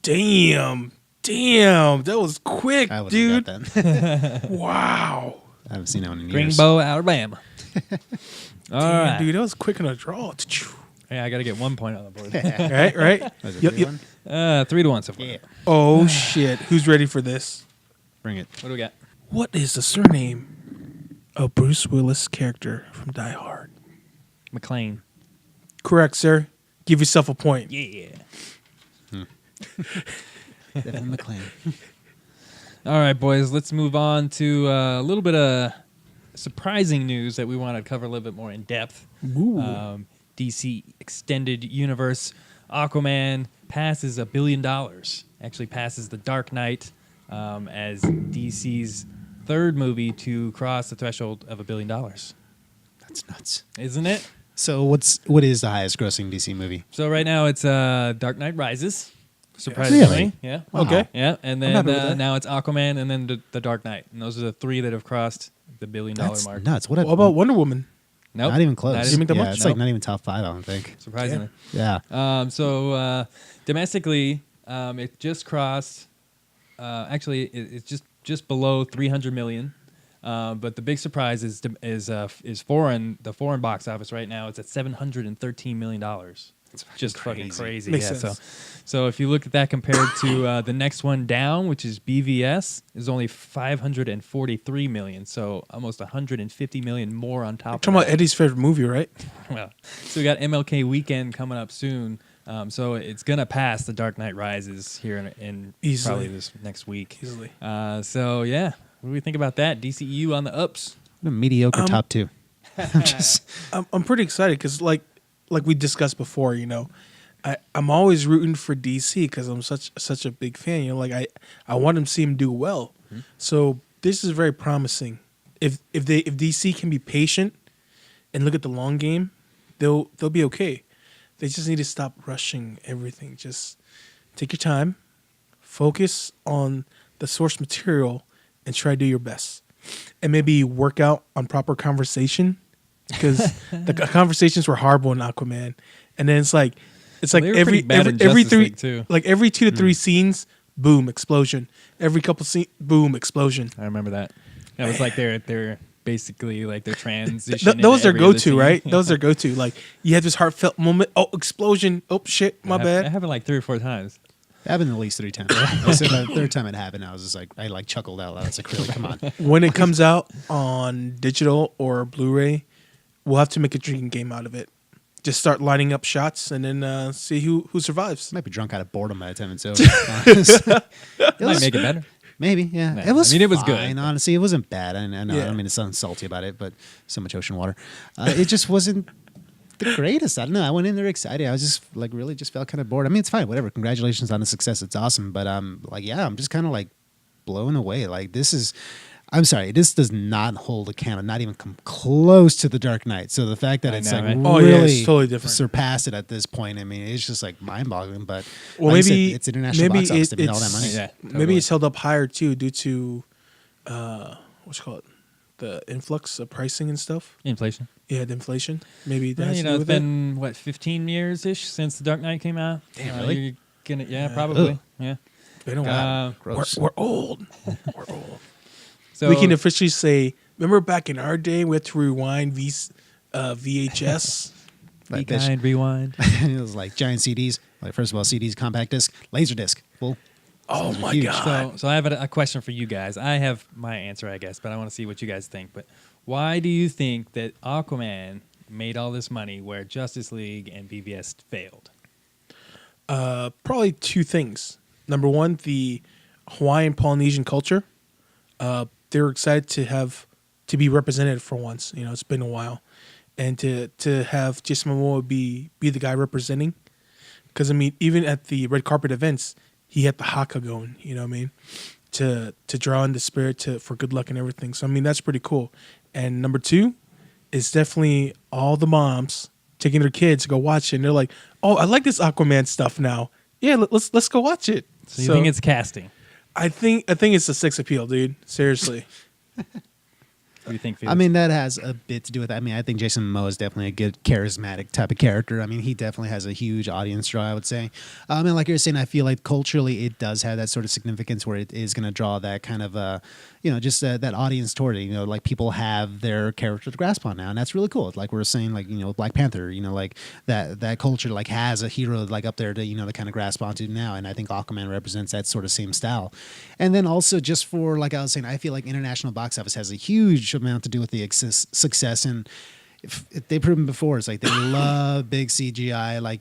Damn, that was quick, I would dude. have got that. Wow. I haven't seen that one in years. Greenbow, Alabama. All Damn, right. dude, that was quick on a draw. Yeah, I got to get 1 point on the board. right. Was it Yep, 3-1? 3-1 so far. Yeah. Oh shit! Who's ready for this? Bring it. What do we got? What is the surname of Bruce Willis' character from Die Hard? McLean. Correct, sir. Give yourself a point. Yeah. Devin McClain. All right, boys. Let's move on to a little bit of surprising news that we want to cover a little bit more in depth. Ooh. DC Extended Universe Aquaman passes $1 billion. Actually passes The Dark Knight as DC's third movie to cross the threshold of $1 billion. That's nuts. Isn't it? So what is the highest grossing DC movie? So right now it's Dark Knight Rises. Surprisingly. Really? Yeah. Wow. Okay. Yeah. And I'm then happy with that. now it's Aquaman and then the Dark Knight. And those are the three that have crossed the $1 billion That's mark. nuts. What about Wonder Woman? Nope. Not even close. Not even that yeah, much? it's Nope. like not even top 5, I don't think. Surprisingly. Yeah. So domestically, it just crossed. Actually, it's just below 300 million. But the big surprise is foreign. The foreign box office right now it's at $713 million. It's just fucking crazy. Makes Yeah. sense. So if you look at that compared to the next one down, which is BVS, is only 543 million. So almost 150 million more on top. Talking about Eddie's favorite movie, right? Well, so we got MLK weekend coming up soon. So it's gonna pass The Dark Knight Rises here in Easily. probably this next week. Easily. So yeah, what do we think about that? DCEU on the ups. What a mediocre top 2. I'm pretty excited because like we discussed before, I'm always rooting for DC because I'm such a big fan. Like I want to see him do well. Mm-hmm. So this is very promising. If DC can be patient and look at the long game, they'll be okay. They just need to stop rushing everything. Just take your time, focus on the source material, and try to do your best. And maybe work out on proper conversation because the conversations were horrible in Aquaman. And then it's like They were every pretty bad in every Justice three League, too. like every 2 to 3 scenes, boom, explosion. Every couple scenes, boom, explosion. I remember that. That was like they're basically like their transition. Those into are every other go-to, scene. right? Those are go-to. Like you had this heartfelt moment. Oh, explosion. Oh shit, my It bad. happened like 3 or 4 times. It happened at least 3 times. I said the third time it happened, I was just like, I chuckled out loud. It's like, really, come on. When it comes out on digital or Blu-ray, we'll have to make a drinking game out of it. Just start lining up shots and then see who survives. I might be drunk out of boredom by the time it's over. Honestly. It Might was- make it better. Maybe, yeah. No, It was. I mean, it was fine, good. Honestly, it wasn't bad. I know. I Yeah. don't mean to sound salty about it, but so much ocean water. It just wasn't the greatest. I don't know. I went in there excited. I was just like really just felt kind of bored. I mean, it's fine. Whatever. Congratulations on the success. It's awesome. But I'm just kind of like blown away. Like this is. I'm sorry. This does not hold a candle. Not even come close to The Dark Knight. So the fact that I it's know, like right? Oh, yeah, really it's totally different. surpassed it at this point. I mean, it's just like mind-boggling. But Well, like you maybe said, it's international box office. They made all that money. Yeah, Maybe totally. it's held up higher too due to what's it called, the influx of pricing and stuff. Inflation. Yeah, the inflation. Maybe that Well, has to do it's with been what 15 years ish since The Dark Knight came out. Damn, really? You're gonna, probably. Ugh. Yeah. it. Been a while. Gross. We're old. We're old. So We can officially say, remember back in our day, we had to rewind VHS. be Like this. kind, rewind. It was like giant CDs. Like first of all, CDs, compact disc, laser disc. Well, Oh those are my huge. God. So I have a question for you guys. I have my answer, I guess, but I want to see what you guys think. But why do you think that Aquaman made all this money where Justice League and BVS failed? Probably 2 things. Number one, the Hawaiian Polynesian culture. They're excited to be represented for once. It's been a while, and to have Jason Momoa be the guy representing. Because I mean, even at the red carpet events, he had the haka going. You know what I mean? To draw in the spirit for good luck and everything. So I mean, that's pretty cool. And number 2 is definitely all the moms taking their kids to go watch it. And they're like, "Oh, I like this Aquaman stuff now. Yeah, let's go watch it." So you think it's casting? I think it's the sex appeal, dude. Seriously. What do you think, Felix? I mean, that has a bit to do with it. I mean, I think Jason Momoa is definitely a good, charismatic type of character. I mean, he definitely has a huge audience draw, I would say. And like you're saying, I feel like culturally it does have that sort of significance where it is going to draw that kind of, just that audience toward it. Like people have their character to grasp on now, and that's really cool. Like we were saying, like, Black Panther, like that culture like has a hero like up there to, to kind of grasp onto now. And I think Aquaman represents that sort of same style. And then also just for, like I was saying, I feel like international box office has a huge amount to do with the success. And if they've proven before, it's like they love big CGI, like,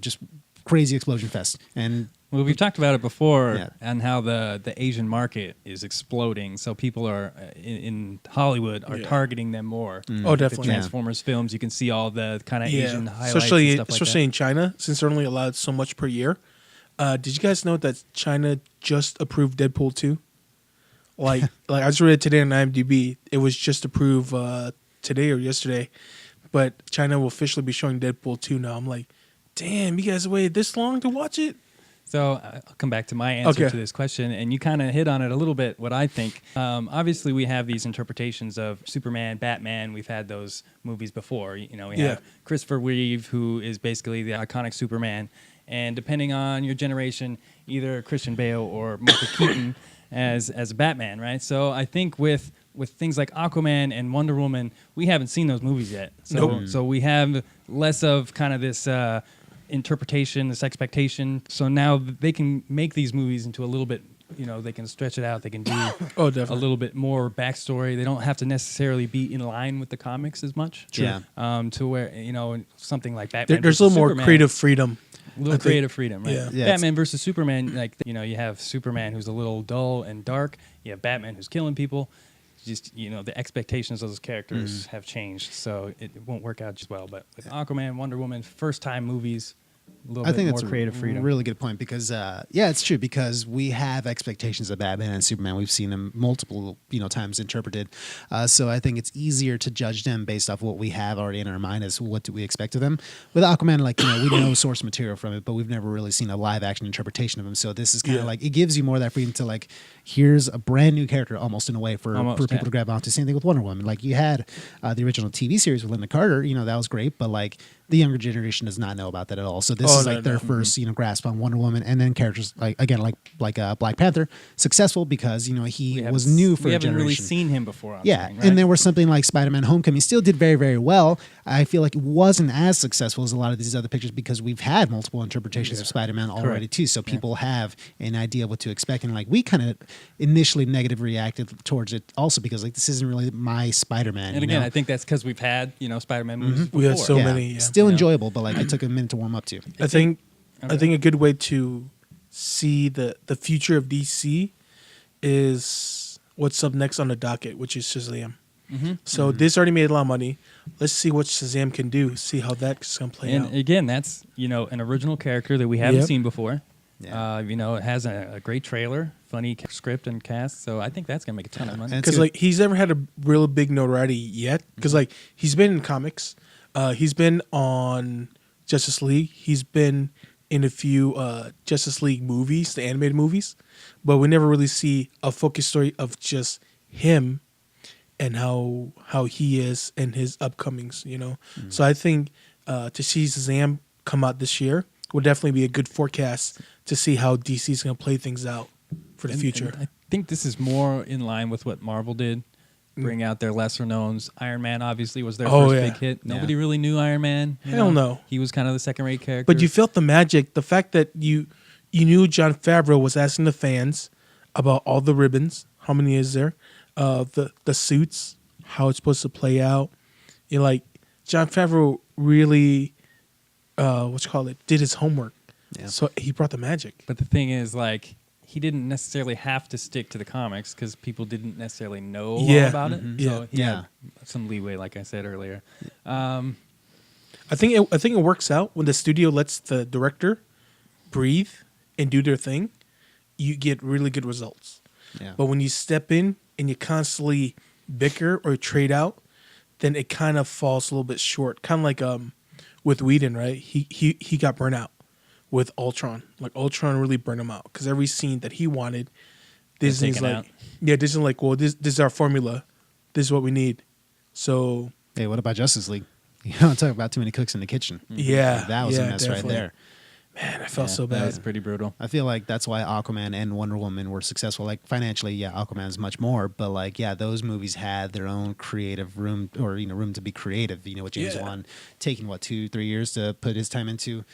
just crazy explosion fest. And well, we've talked about it before, Yeah. and how the Asian market is exploding. So people are in Hollywood are Yeah. targeting them more. Oh, The definitely. Transformers films, you can see all the kind of Asian highlights, especially and stuff like especially that. in China, since they're only allowed so much per year. Did you guys know that China just approved Deadpool 2? Like I just read it today on IMDb. It was just approved today or yesterday, but China will officially be showing Deadpool 2 now. I'm like, damn, you guys waited this long to watch it? So I'll come back to my answer to this question, and you kind of hit on it a little bit, what I think. Obviously, we have these interpretations of Superman, Batman. We've had those movies before. You know, we have Christopher Reeve, who is basically the iconic Superman. And depending on your generation, either Christian Bale or Michael Keaton as a Batman, right? So I think with things like Aquaman and Wonder Woman, we haven't seen those movies yet. So we have less of kind of this interpretation, this expectation. So now they can make these movies into a little bit, you know, they can stretch it out. They can do a little bit more backstory. They don't have to necessarily be in line with the comics as much. Yeah. To where, you know, something like Batman. There's a little more creative freedom. A little creative freedom, right? Yeah. Batman versus Superman, like, you know, you have Superman who's a little dull and dark. You have Batman who's killing people. Just, you know, the expectations of those characters have changed, so it won't work out as well. But with Aquaman, Wonder Woman, first-time movies, a little bit more creative freedom. Really good point because, yeah, it's true because we have expectations of Batman and Superman. We've seen them multiple, times interpreted. So I think it's easier to judge them based off what we have already in our mind as what do we expect of them. With Aquaman, like, we know source material from it, but we've never really seen a live action interpretation of him. So this is kind of like, it gives you more of that freedom to like, here's a brand new character almost in a way for people to grab onto. Same thing with Wonder Woman. Like you had the original TV series with Linda Carter, that was great, but like the younger generation does not know about that at all. So this is like their first, grasp on Wonder Woman, and then characters like Black Panther, successful because he was new for a generation. We haven't really seen him before. Right? And there was something like Spider-Man: Homecoming, still did very, very well. I feel like it wasn't as successful as a lot of these other pictures because we've had multiple interpretations of Spider-Man already too. So people have an idea of what to expect, and like we kind of initially negative reacted towards it also because like this isn't really my Spider-Man. And again, I think that's because we've had Spider-Man movies before. We had so many. Still enjoyable, but like it took a minute to warm up to. I think a good way to see the future of DC is what's up next on the docket, which is Shazam. So this already made a lot of money. Let's see what Shazam can do. See how that's gonna play out. And again, that's an original character that we haven't seen before. Yeah. It has a great trailer, funny script and cast. So I think that's gonna make a ton of money. Because like he's never had a real big notoriety yet. Because like he's been in comics, he's been on Justice League, he's been in a few Justice League movies, the animated movies, but we never really see a focus story of just him and how he is and his upcomings. So I think to see Shazam come out this year will definitely be a good forecast to see how DC is going to play things out for the future. And I think this is more in line with what Marvel did, bring out their lesser knowns. Iron Man obviously was their first big hit. Nobody really knew Iron Man. Hell no. He was kind of the second-rate character. But you felt the magic, the fact that you knew Jon Favreau was asking the fans about all the ribbons, how many is there, the suits, how it's supposed to play out. Like Jon Favreau really did his homework. Yeah. So he brought the magic. But the thing is, like, he didn't necessarily have to stick to the comics because people didn't necessarily know all about it. So he had some leeway, like I said earlier. I think it works out when the studio lets the director breathe and do their thing. You get really good results. Yeah. But when you step in and you constantly bicker or trade out, then it kind of falls a little bit short. Kind of like with Whedon, right? He got burnt out with Ultron. Like Ultron really burned him out because every scene that he wanted, Disney's like, Disney's like, well, this is our formula. This is what we need. So hey, what about Justice League? You don't talk about too many cooks in the kitchen. Yeah, like, that was a mess definitely. Right there. Man, I felt so bad. That was pretty brutal. I feel like that's why Aquaman and Wonder Woman were successful. Like financially, Aquaman's much more, but like, those movies had their own creative room or, room to be creative. With James Wan taking 2-3 years to put his time into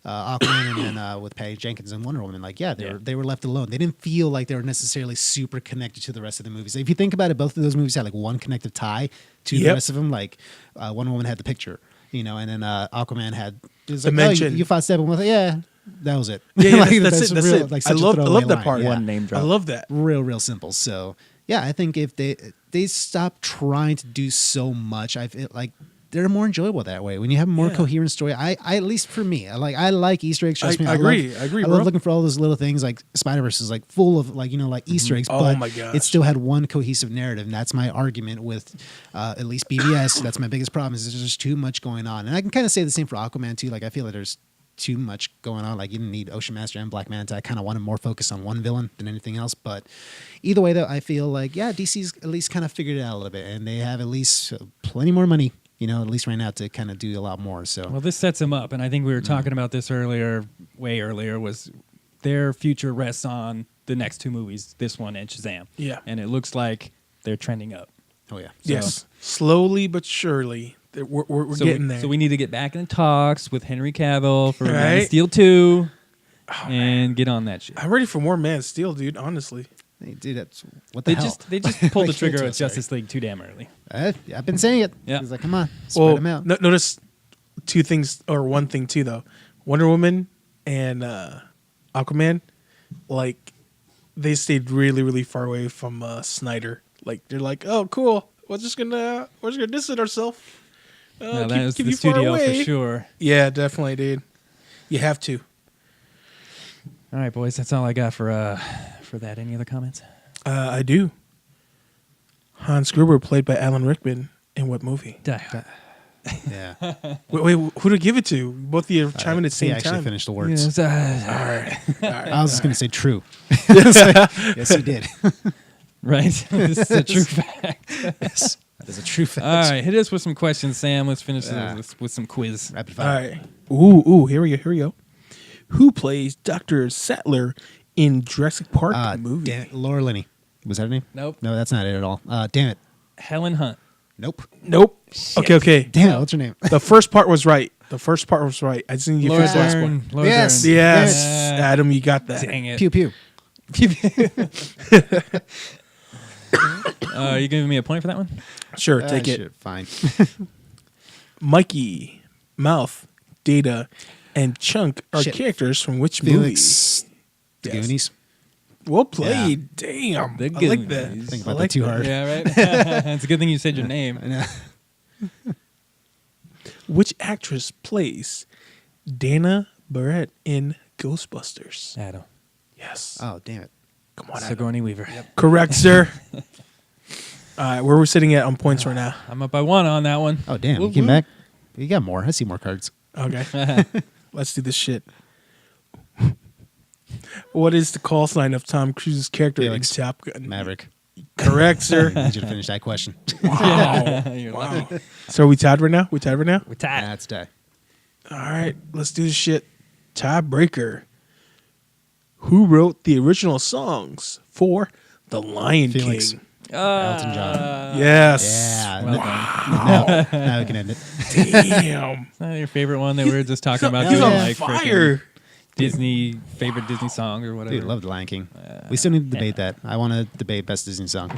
Aquaman and then with Patty Jenkins and Wonder Woman. Like, they were left alone. They didn't feel like they were necessarily super connected to the rest of the movies. If you think about it, both of those movies had like one connective tie to the rest of them. Like Wonder Woman had the picture. And then Aquaman had the mention. You fought Steppenwolf. That was it. Like, that's it. Real, like, I love that part. One name drop. I love that. Real simple. So I think if they stop trying to do so much, I feel like they're more enjoyable that way. When you have a more coherent story, I at least for me, I like Easter eggs. Trust me, I agree. I bro. love looking for all those little things. Like Spider-Verse is like full of like Easter eggs, but my gosh. it still had one cohesive narrative, and that's my argument with at least BVS. That's my biggest problem is there's just too much going on, and I can kind of say the same for Aquaman too. Like I feel like there's too much going on. Like you didn't need Ocean Master and Black Manta. I kind of wanted more focus on one villain than anything else. But either way, though, I feel like DC's at least kind of figured it out a little bit, and they have at least plenty more money. At least right now to kind of do a lot more. So well, this sets them up, and I think we were talking about this way earlier. Was their future rests on the next two movies, this one and Shazam. Yeah, and it looks like they're trending up. Oh yeah, yes, slowly but surely. We're getting there. So we need to get back in talks with Henry Cavill for Man of Right? Steel 2 Oh, and get on that shit. I'm ready for more Man of Steel, dude. Honestly, hey, dude, that's what the hell. They just pulled the Wait, trigger sorry. at Justice League too damn early. I've been saying it. Yeah. He's like, come on, spread them out. Notice two things, or one thing too, though. Wonder Woman and Aquaman, like they stayed really, really far away from Snyder. Like they're like, oh, cool. We're just gonna distance ourselves. No, that was keep the you far studio away. for sure. Yeah, definitely, dude. You have to. All right, boys, that's all I got for that. Any other comments? I do. Hans Gruber played by Alan Rickman in what movie? Yeah. Wait, who to give it to? Both of you chime in at the same He actually time. finished the words. Yes, All right. I was just going to say true. Yes, he did. right. This is a true fact. Yes, that is a true fact. All right, hit us with some questions, Sam. Let's finish Yeah. this with some quiz. Rapid All fire. right. Ooh, here we go. Who plays Dr. Sattler in Jurassic Park movie? Damn it. Laura Linney. Was that her name? Nope. No, that's not it at all. Damn it. Helen Hunt. Nope. Nope. Okay. Damn it. What's her name? The first part was right. I just need you to Laura finish the last Dern. one. Laura Yes. Dern. Yes, Yeah. Adam, you got that. Dang it. Pew pew. You giving me a point for that one? Sure, take it. Shit, fine. Mikey, Mouth, Data, and Chunk are Shit. characters from which Felix. The Yes. Goonies. movie? Well played. Damn. The I like that. Goonies. Think I about like that too that. hard. Yeah, right. It's a good thing you said your name. I know. Which actress plays Dana Barrett in Ghostbusters? Adam. Yes. Oh, damn it. Come on, Adam. Sigourney Weaver. Correct, sir. All right, where we're sitting at on points right now. I'm up by one on that one. Oh, damn. Woo You came woo. back. You got more. I see more cards. Okay. Let's do this shit. What is the call sign of Tom Cruise's character Felix. in Top Gun? Maverick. Correct, sir. I need you to finish that question. Wow. You're Wow. lucky. So are we tied right now? We're tied. That's die. All right, let's do this shit. Tiebreaker. Who wrote the original songs for The Lion Felix. King? Elton John. Yes. Yeah. Well Now we can end it. Damn. Is that your favorite one that we were just talking about? He's doing, on like fire. Disney favorite Disney song or whatever. Dude, love The Lion King. We still need to debate that. I want to debate best Disney song.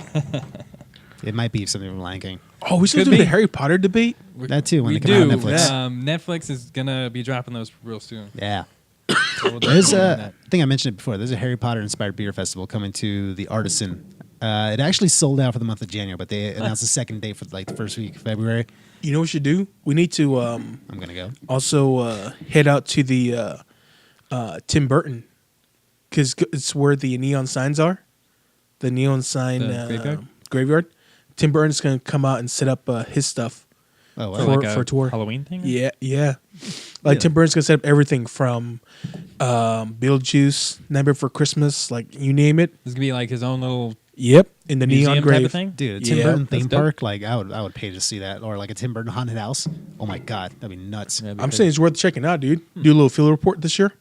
It might be something from Lion King. Oh, we should Could do be. the Harry Potter debate? That too, when we they come do. out on Netflix. Netflix is gonna be dropping those real soon. Yeah. So we'll There's definitely a, do that. I think I mentioned it before. There's a Harry Potter inspired beer festival coming to the Artisan. It actually sold out for the month of January, but they announced the second date for like the first week of February. You know what we should do? We need to I'm gonna go. also head out to the Tim Burton, because it's where the neon signs are. The neon sign The graveyard? graveyard. Tim Burton's going to come out and set up his stuff. Oh, For, wow. like for a tour. Halloween thing. Yeah. Like Tim Burton's going to set up everything from Beetlejuice, Nightmare Before Christmas, like you name it. This is gonna be like his own little Yep, in the museum neon type grave. of thing. Dude, a Tim Yeah, Burton that's theme dope. park, like I would pay to see that, or like a Tim Burton haunted house. Oh my god, that'd be nuts. That'd be I'm crazy. saying it's worth checking out, dude. Do a little field report this year.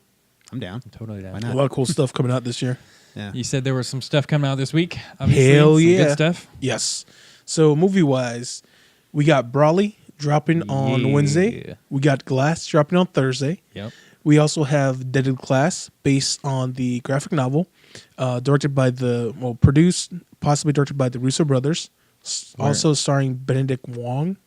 I'm down. Totally down. Why A not? lot of cool stuff coming out this year. Yeah. You said there was some stuff coming out this week. Obviously. Hell Some yeah. Good stuff. Yes. So movie wise, we got Brawley dropping on Yeah. Wednesday. We got Glass dropping on Thursday. Yep. We also have Deaded Class, based on the graphic novel, produced, possibly directed by the Russo brothers. Where? Also starring Benedict Wong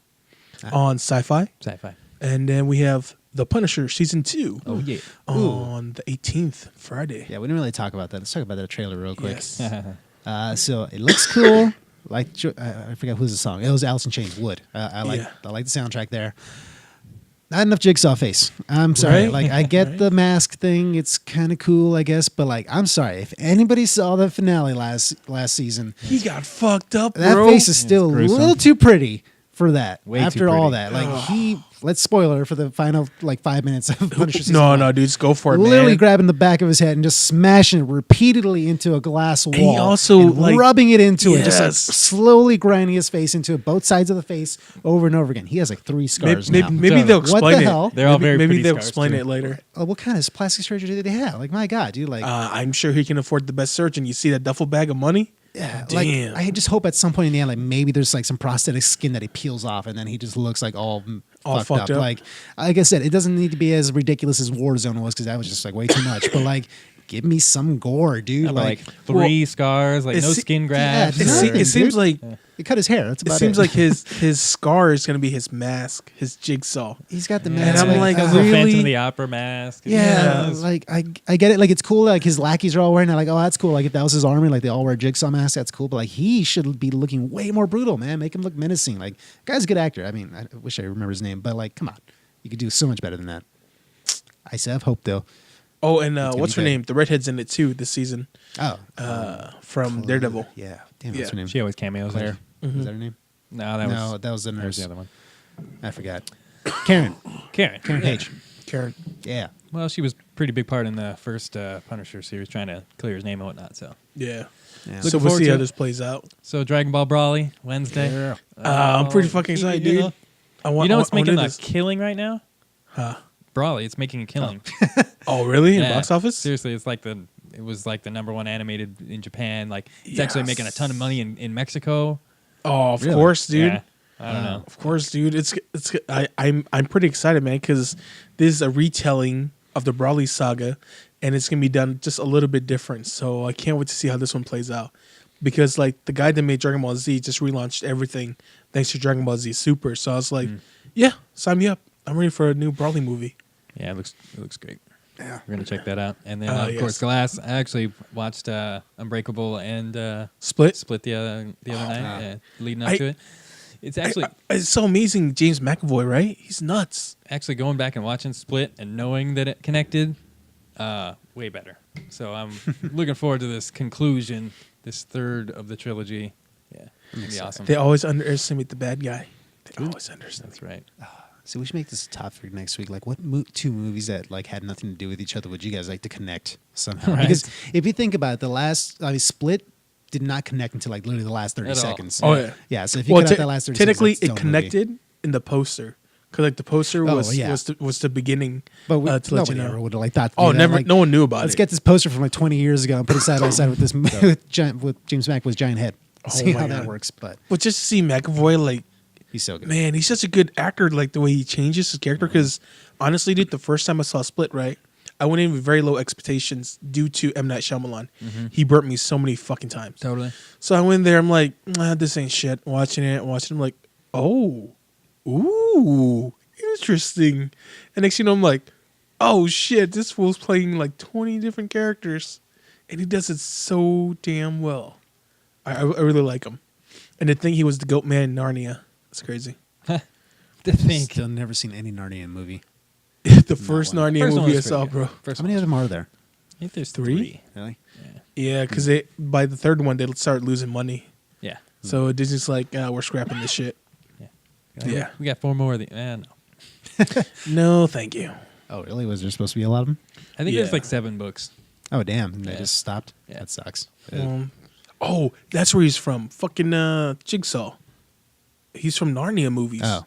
on Sci-Fi. Sci-fi. And then we have The Punisher season 2 Oh yeah. on the 18th, Friday. Yeah, we didn't really talk about that. Let's talk about that trailer real quick. Yes. So it looks cool. Like I forgot who's the song. It was Alice in Chains. Wood. I like the soundtrack there. Not enough Jigsaw face. I'm sorry. Right? Like I get Right. the mask thing. It's kind of cool, I guess. But like, I'm sorry. If anybody saw the finale last season, He got fucked up, that bro. face is still a gruesome. little too pretty for that. Way too After all pretty. that, like let's spoiler for the final like 5 minutes of Punisher season No, one. no, dude, just go for it, Literally man. grabbing the back of his head and just smashing it repeatedly into a glass wall. he also, and like- rubbing it into it, just like Yes. slowly grinding his face into it, both sides of the face over and over again. He has like 3 scars Maybe, now. maybe So, they'll what the explain it. hell? They're all very Maybe pretty they'll scars, explain too. it later. What kind of plastic surgery did they have? Like, my God, dude, like. I'm sure he can afford the best surgeon. You see that duffel bag of money? Yeah, Damn. like I just hope at some point in the end, like maybe there's like some prosthetic skin that he peels off, and then he just looks like all fucked up. Like I said, it doesn't need to be as ridiculous as Warzone was because that was just like way too much. But like, give me some gore, dude. Yeah, but, like, 3 scars, like it no se- skin grafts. yeah, or- nothing, It seems dude. like he cut his hair. That's it about seems it. like his scar is gonna be his mask, his jigsaw. he's got the Yeah, mask. And I'm like, his little Phantom really? of the Opera mask. Yeah, Yes. like I get it. Like it's cool. Like his lackeys are all wearing that. Like, oh, that's cool. Like if that was his army, like they all wear jigsaw masks. That's cool. But like he should be looking way more brutal, man. Make him look menacing. Like guy's a good actor. I mean, I wish I remember his name, but like, come on, you could do so much better than that. I still have hope though. Oh, and gonna what's be her big. name? The redhead's in it too this season. Oh, From Daredevil. Yeah, damn, Yeah. what's her name? She always cameos there. Is that her name? No, that No, was that was the that was nurse. the other one. I forgot. Karen. Karen. Karen Page. Karen. Yeah. Well, she was pretty big part in the first Punisher series, trying to clear his name and whatnot. So, Yeah. Yeah. So Looking we'll forward see to how it. this plays out. so Dragon Ball Brawly Wednesday. I'm pretty fucking excited, dude. You I want. know what's I want to making do a this. killing right now? Huh. Brawly. It's making a killing. Oh, really? In Yeah. box office? Seriously, it was like the #1 animated in Japan. Like it's actually making a ton of money in Mexico. Oh, of Really? course, dude. Yeah, I don't know. Of course, dude. I'm pretty excited, man, because this is a retelling of the Brawley saga, and it's gonna be done just a little bit different. So I can't wait to see how this one plays out. Because like the guy that made Dragon Ball Z just relaunched everything thanks to Dragon Ball Z Super. So I was like, yeah, sign me up. I'm ready for a new Brawley movie. Yeah, it looks great. Yeah, we're gonna check that out. And then of Yes. course Glass. I actually watched Unbreakable and Split. Split the other night, leading up I- to it. It's actually It's so amazing. James McAvoy, right? He's nuts. actually going back and watching Split and knowing that it connected, way better. So I'm looking forward to this conclusion, this third of the trilogy. Yeah, it's gonna be awesome. They always underestimate the bad guy. They always underestimate. That's right. So we should make this a top for next week. Like, what 2 movies that like had nothing to do with each other would you guys like to connect somehow? Right. Because if you think about it, Split did not connect until like literally the last 30 At all. seconds. Oh, yeah. Yeah. So if you Well, cut out that last 30 technically, seconds, that's it its own movie. connected in the poster because like the poster Oh, was yeah. was the beginning. But to let you nobody ever know. would have like thought. To Oh, do that. never. Like, No one knew about Let's it. get this poster from like 20 years ago and put it side by side with this with James McAvoy's giant head. See my how that God. works. But But just to see McAvoy, like, he's so good. man, he's such a good actor. Like the way he changes his character. Because honestly, dude, the first time I saw Split, right, I went in with very low expectations due to M. Night Shyamalan. He burnt me so many fucking times. Totally. So I went there. I'm like, nah, this ain't shit. Watching it. I'm like, oh, ooh, interesting. And next, thing you know, I'm like, oh shit, this fool's playing like 20 different characters, and he does it so damn well. I really like him. And to think he was the goat man in Narnia, that's crazy. To think. Still never seen any Narnia movie. The first one. Narnia First one movie I was saw, pretty bro. good. First How many of them are there? I think there's 3? 3. Really? Yeah, because by the third one they start losing money. Yeah. So Disney's like, we're scrapping this shit. Yeah. We got 4 more of the. No. No, thank you. Oh, really? Was there supposed to be a lot of them? I think Yeah. there's like 7 books. Oh, damn. And they Yeah. just stopped? Yeah. That sucks. Oh, that's where he's from. Fucking Jigsaw. He's from Narnia movies. Oh.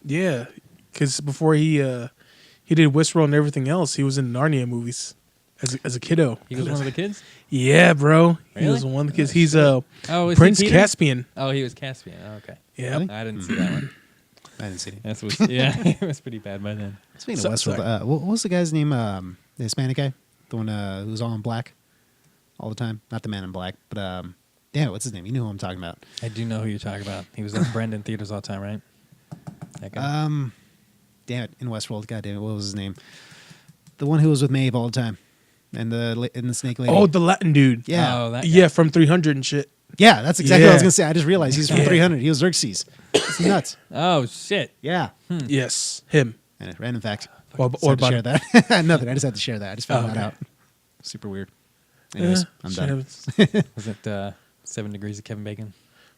Yeah, because before he did Westworld and everything else, he was in Narnia movies as a kiddo. He was one of the kids. Yeah, bro. He Really? was one of the kids. He's Oh, is Prince he Peter? Caspian. Oh, he was Caspian. Oh, okay. Yeah. Really? I didn't see that one. I didn't see it. That was yeah, it was pretty bad by then. Speaking So- of Westworld, sorry. what was the guy's name? The Hispanic guy? The one who's all in black all the time? Not the man in black, but damn it, what's his name? You know who I'm talking about. I do know who you're talking about. He was at Brendan Theaters all the time, right? That guy. Damn it, in Westworld. God damn it, what was his name? The one who was with Maeve all the time. And the snake lady. Oh, the Latin dude. yeah. Oh, that guy. Yeah, from 300 and shit. Yeah, that's exactly what I was Yeah. going to say. I just realized he's from Yeah. 300. He was Xerxes. It's nuts. Oh shit. Yeah. Yes, him. And a random fact. Or Just had to about share that. Nothing. I just had to share that. I just found Oh, that okay. out. Super weird. Anyways, I'm done. Was it 7 Degrees of Kevin Bacon?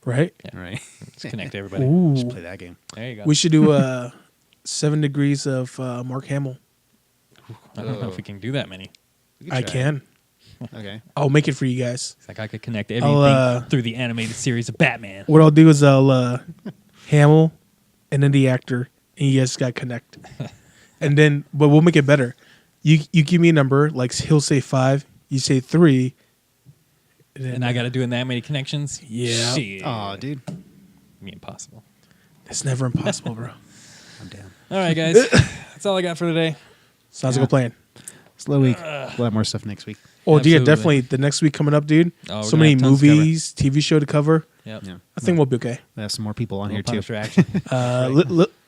right? Yeah. All right. Just connect everybody. Ooh. Just play that game. There you go. We should do 7 degrees of Mark Hamill. I don't know if we can do that many. We could I try. can. Okay. I'll make it for you guys. It's like I could connect everything through the animated series of Batman. What I'll do is I'll Hamill and then the actor, and you guys got to connect. And then, but we'll make it better. You give me a number, like he'll say 5, you say 3. And I got to do in that many connections? Yeah. Shit. Oh, dude. Me impossible. It's never impossible, bro. I'm down. All right, guys. That's all I got for today. Sounds like a plan. Slow week. We'll have more stuff next week. Oh, yeah, Absolutely. definitely. The next week coming up, dude. Oh, we're So gonna many have tons to cover. movies, TV show to cover. Yep. Yeah. I think we'll be okay. We have some more people on here, too. Punisher action.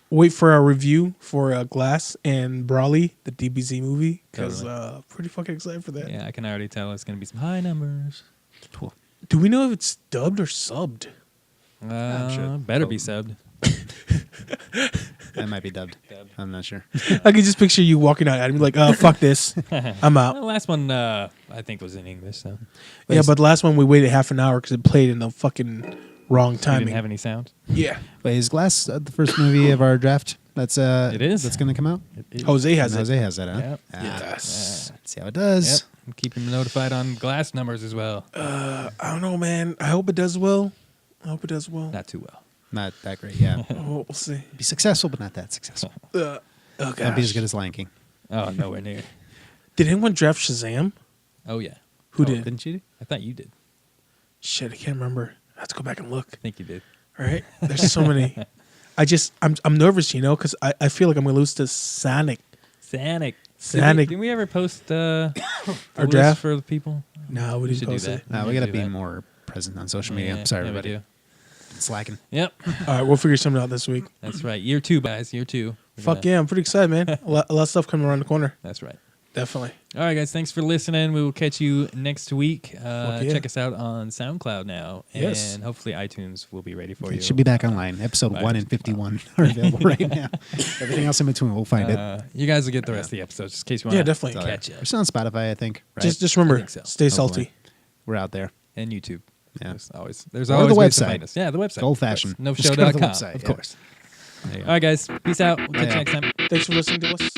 Wait for our review for Glass and Brawley, the DBZ movie, because Totally. pretty fucking excited for that. Yeah, I can already tell it's going to be some high numbers. Cool. Do we know if it's dubbed or subbed? sure. Better be subbed. That might be dubbed. I'm not sure. I can just picture you walking out and be like, fuck this. I'm The out. last one, I think, was in English, so Yeah, but the last one we waited half an hour because it played in the fucking wrong we timing. didn't have any sound. Yeah. Wait, is Glass the first movie of our draft? That's It is. That's going to come out. Jose has it. Jose has that, huh? Yep. Yes. Let's see how it does. Yep. I'm keeping notified on Glass numbers as well. I don't know, man. I hope it does well. I hope it does well. Not too well. Not that great, yeah. We'll see. Be successful, but not that successful. Oh, Not be as gosh. good as Lion King. Oh, nowhere near. Did anyone draft Shazam? Oh, yeah. Who Oh, did? Didn't you? I thought you did. Shit, I can't remember. I have to go back and look. I think you did. All right. There's so many. I'm nervous, because I feel like I'm going to lose to Sonic. Sanic. Sanic. Did we ever post the Our list draft? for the people? No, we We didn't should do post that. it. No, we need got to to do be that. more present on social media. Yeah, Sorry, yeah, we everybody. do. Slacking. Yep. All right, we'll figure something out this week. That's right. Year 2, guys. Year 2. Fuck yeah, I'm pretty excited, man. A lot of stuff coming around the corner. That's right. Definitely. All right, guys. Thanks for listening. We will catch you next week. yeah. Check us out on SoundCloud now. Yes. And hopefully iTunes will be ready for you. It should be back online. Episode By 1 and 51 are available right now. Everything else in between, we'll find it. You guys will get the rest of the episodes just in case you want Yeah, to definitely. It's all catch there. up. We're still on Spotify, I think. Right? Just remember, I think so. stay Hopefully. salty. We're out there. And YouTube. Yeah. There's Or always the ways to website. find us. Yeah, the website. Old fashioned. No Just go to the show.com. website, Of yeah. course. All right, guys. Peace out. We'll catch you Yeah. next time. Thanks for listening to us.